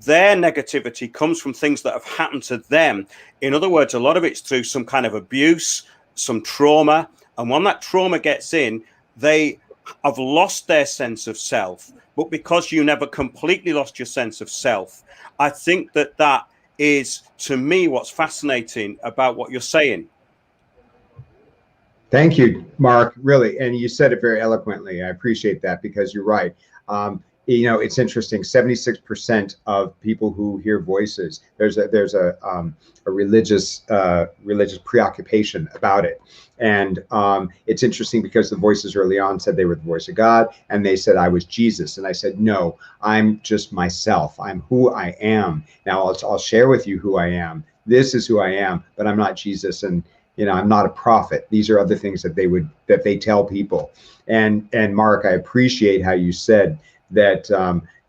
their negativity comes from things that have happened to them. In other words, a lot of it's through some kind of abuse, some trauma. And when that trauma gets in, they have lost their sense of self. But because you never completely lost your sense of self, I think that is, to me, what's fascinating about what you're saying. Thank you, Mark, really. And you said it very eloquently. I appreciate that, because you're right. It's interesting. 76% of people who hear voices, there's a religious preoccupation about it, and it's interesting because the voices early on said they were the voice of God, and they said I was Jesus, and I said no, I'm just myself. I'm who I am. Now I'll share with you who I am. This is who I am, but I'm not Jesus, and I'm not a prophet. These are other things that they tell people. And Mark, I appreciate how you said that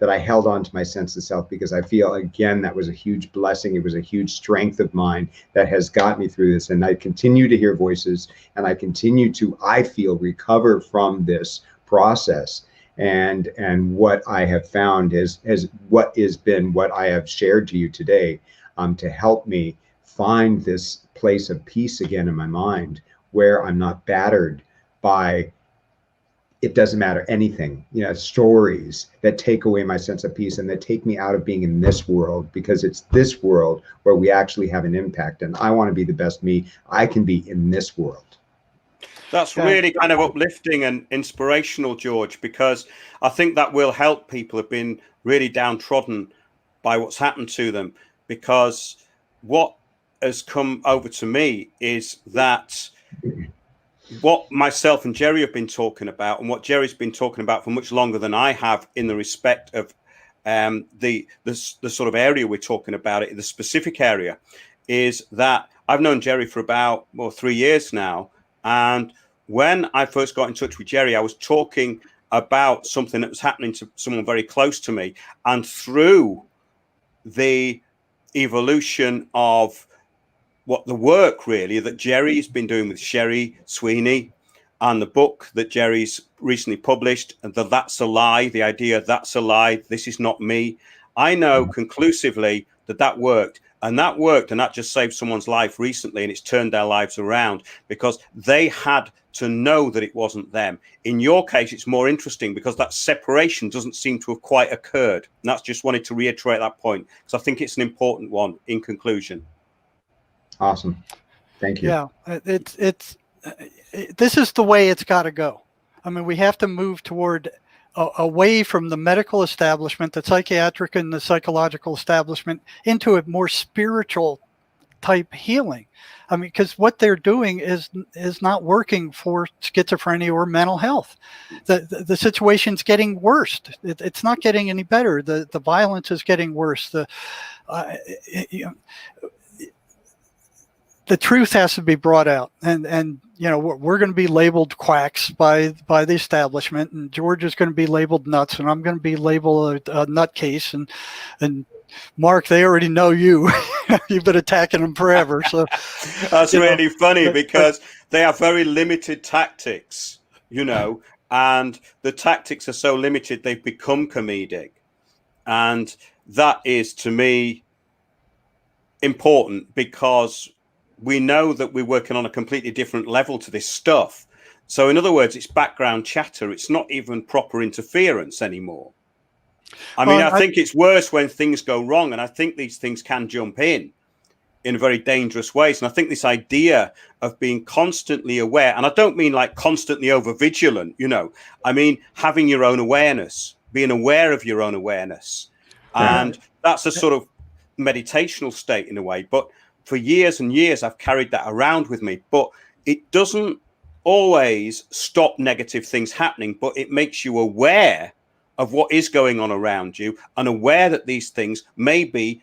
I held on to my sense of self, because I feel, again, that was a huge blessing. It was a huge strength of mine that has got me through this. And I continue to hear voices, and I continue to, I feel, recover from this process. And what I have found is what I have shared to you today, to help me find this place of peace again in my mind, where I'm not battered by, it doesn't matter, anything, stories that take away my sense of peace and that take me out of being in this world, because it's this world where we actually have an impact. And I want to be the best me I can be in this world. That's really kind of uplifting and inspirational, George, because I think that will help people who've been really downtrodden by what's happened to them. Because what has come over to me is that what myself and Jerry have been talking about, and what Jerry's been talking about for much longer than I have, in the respect of the sort of area we're talking about, the specific area, is that I've known Jerry for about 3 years now. And when I first got in touch with Jerry, I was talking about something that was happening to someone very close to me. And through the evolution of what the work really that Jerry's been doing with Sherry Sweeney, and the book that Jerry's recently published, and That's a Lie, the idea that's a lie, this is not me. I know conclusively that worked, and that just saved someone's life recently, and it's turned their lives around, because they had to know that it wasn't them. In your case, it's more interesting because that separation doesn't seem to have quite occurred. And that's just wanted to reiterate that point, because I think it's an important one in conclusion. Awesome. Thank you. Yeah, this is the way it's got to go. I mean, we have to move toward away from the medical establishment, the psychiatric and the psychological establishment, into a more spiritual type healing. I mean, because what they're doing is not working for schizophrenia or mental health. The situation's getting worse. It's not getting any better. The violence is getting worse. The truth has to be brought out, and we're going to be labeled quacks by the establishment, and George is going to be labeled nuts, and I'm going to be labeled a nutcase, and Mark, they already know you. You've been attacking them forever. So that's really funny, because they have very limited tactics you know, and the tactics are so limited, they've become comedic. And that is, to me, important, because we know that we're working on a completely different level to this stuff. So in other words, it's background chatter. It's not even proper interference anymore. I mean, I think it's worse when things go wrong, and I think these things can jump in very dangerous ways. And I think this idea of being constantly aware, and I don't mean like constantly over vigilant, you know, I mean having your own awareness, being aware of your own awareness. And that's a sort of meditational state in a way. But for years and years, I've carried that around with me. But it doesn't always stop negative things happening, but it makes you aware of what is going on around you, and aware that these things may be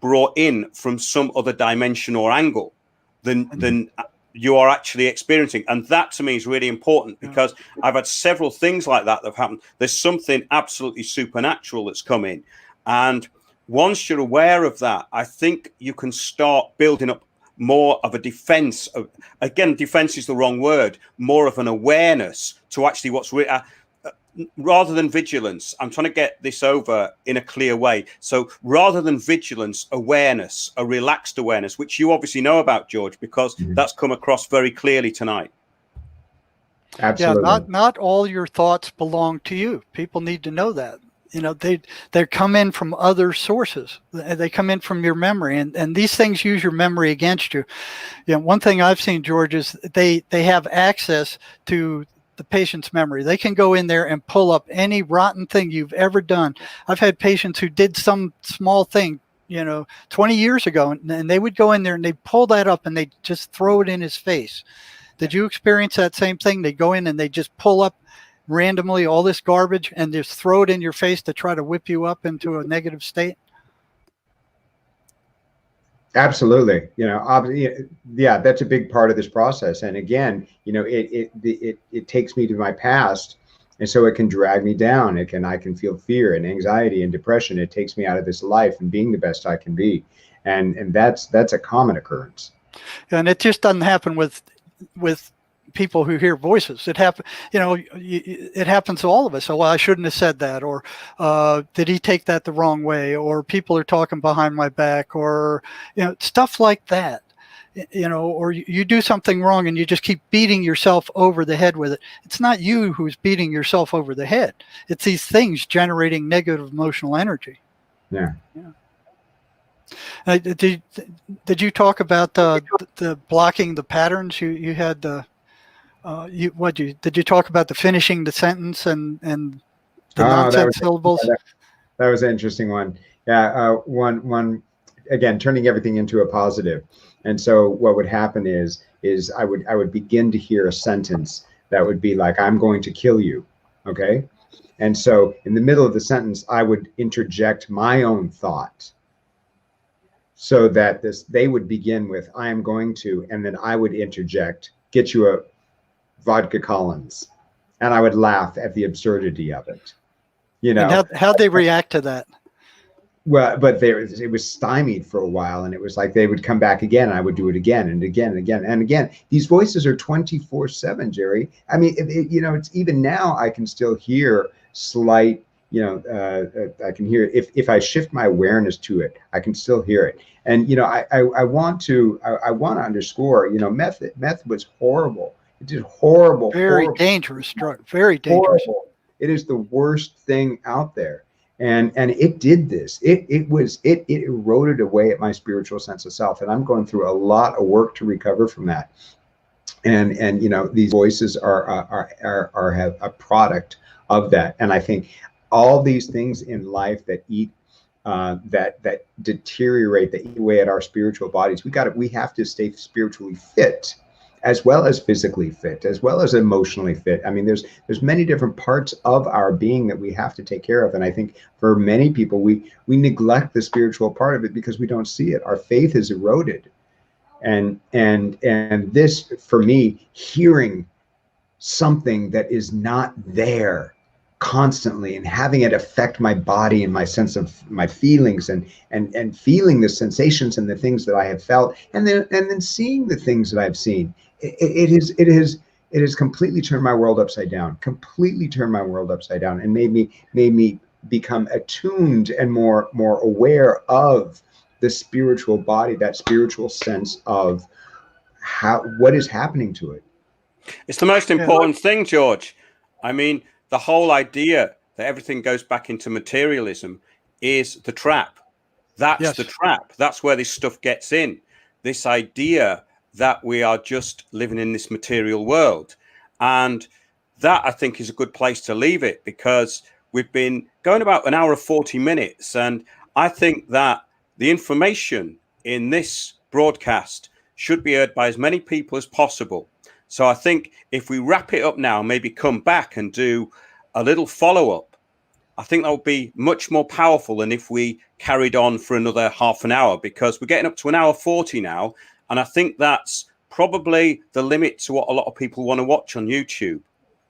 brought in from some other dimension or angle than you are actually experiencing. And that to me is really important, because I've had several things like that have happened. There's something absolutely supernatural that's come in, and once you're aware of that, I think you can start building up more of a defense of, again, defense is the wrong word, more of an awareness to actually what's rather than vigilance. I'm trying to get this over in a clear way. So rather than vigilance, awareness, a relaxed awareness, which you obviously know about, George, because that's come across very clearly tonight. Absolutely. Yeah, not all your thoughts belong to you. People need to know that. You know, they come in from other sources. They come in from your memory, and these things use your memory against you. You know, one thing I've seen, George, is they have access to the patient's memory. They can go in there and pull up any rotten thing you've ever done. I've had patients who did some small thing, you know, 20 years ago, and they would go in there and they pull that up and they just throw it in his face. Did you experience that same thing? They go in and they just pull up randomly all this garbage and just throw it in your face to try to whip you up into a negative state? Absolutely. You know, yeah, that's a big part of this process. And again, you know, it takes me to my past, and so it can drag me down. I can feel fear and anxiety and depression. It takes me out of this life and being the best I can be. And that's a common occurrence. And it just doesn't happen with people who hear voices. It happen, you know, it happens to all of us. So, well, I shouldn't have said that, or did he take that the wrong way, or people are talking behind my back, or, you know, stuff like that. You know, or you do something wrong and you just keep beating yourself over the head with it. It's not you who's beating yourself over the head. It's these things generating negative emotional energy. Yeah. Did you talk about the blocking the patterns? You had the did you talk about the finishing the sentence and the nonsense syllables? That was an interesting one. Yeah, one again, turning everything into a positive. And so what would happen is I would begin to hear a sentence that would be like, "I'm going to kill you," okay? And so in the middle of the sentence, I would interject my own thought, so that they would begin with, "I am going to," and then I would interject, "Get you a vodka Collins," and I would laugh at the absurdity of it. You know, and how'd they react to that? Well, but it was stymied for a while, and it was like they would come back again, and I would do it again and again and again and again. These voices are 24/7, Jerry. I mean, you know, it's even now I can still hear slight, you know, I can hear it. If I shift my awareness to it, I can still hear it. And you know, I want to underscore, you know, meth was horrible. It did horrible, very dangerous drug, very dangerous. Horrible. It is the worst thing out there. And it did this. It eroded away at my spiritual sense of self, and I'm going through a lot of work to recover from that. And you know, these voices are a product of that. And I think all these things in life that that deteriorate, that eat away at our spiritual bodies, we have to stay spiritually fit, as well as physically fit, as well as emotionally fit. I mean, there's many different parts of our being that we have to take care of. And I think for many people, we neglect the spiritual part of it because we don't see it. Our faith is eroded. And this, for me, hearing something that is not there constantly and having it affect my body and my sense of my feelings, and feeling the sensations and the things that I have felt, and then seeing the things that I've seen. It it has completely turned my world upside down, and made me become attuned and more aware of the spiritual body, that spiritual sense of what is happening to it. It's the most important thing, George. I mean, the whole idea that everything goes back into materialism is the trap. That's the trap. That's where this stuff gets in. This idea that we are just living in this material world. And that, I think, is a good place to leave it, because we've been going about an hour and 40 minutes. And I think that the information in this broadcast should be heard by as many people as possible. So I think if we wrap it up now, maybe come back and do a little follow-up, I think that would be much more powerful than if we carried on for another half an hour, because we're getting up to an hour 40 now. And I think that's probably the limit to what a lot of people want to watch on YouTube.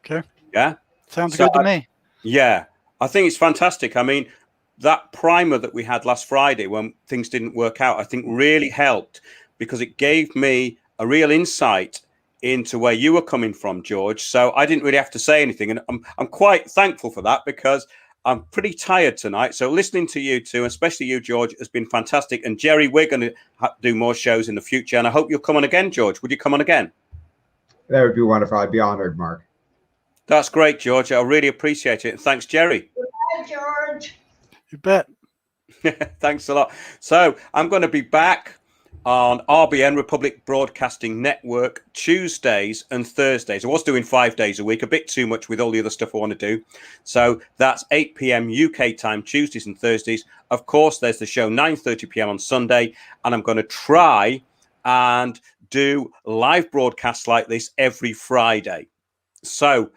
Okay. Yeah. Sounds good to me. Yeah. I think it's fantastic. I mean, that primer that we had last Friday when things didn't work out, I think really helped, because it gave me a real insight into where you were coming from, George. So I didn't really have to say anything. And I'm quite thankful for that, because I'm pretty tired tonight. So listening to you two, especially you, George, has been fantastic. And Jerry, we're going to do more shows in the future. And I hope you'll come on again, George. Would you come on again? That would be wonderful. I'd be honored, Mark. That's great, George. I really appreciate it. And thanks, Jerry. Goodbye, George. You bet. Thanks a lot. So I'm going to be back on RBN, Republic Broadcasting Network, Tuesdays and Thursdays. I was doing 5 days a week, a bit too much with all the other stuff I want to do. So that's 8 p.m. UK time, Tuesdays and Thursdays. Of course, there's the show 9:30 p.m. on Sunday. And I'm going to try and do live broadcasts like this every Friday. So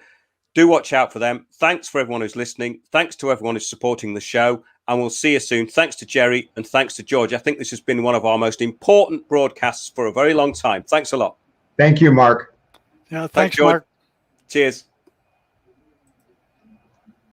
do watch out for them. Thanks for everyone who's listening. Thanks to everyone who's supporting the show. And we'll see you soon. Thanks to Jerry and thanks to George. I think this has been one of our most important broadcasts for a very long time. Thanks a lot. Thank you, Mark. Yeah, thanks Mark. Cheers.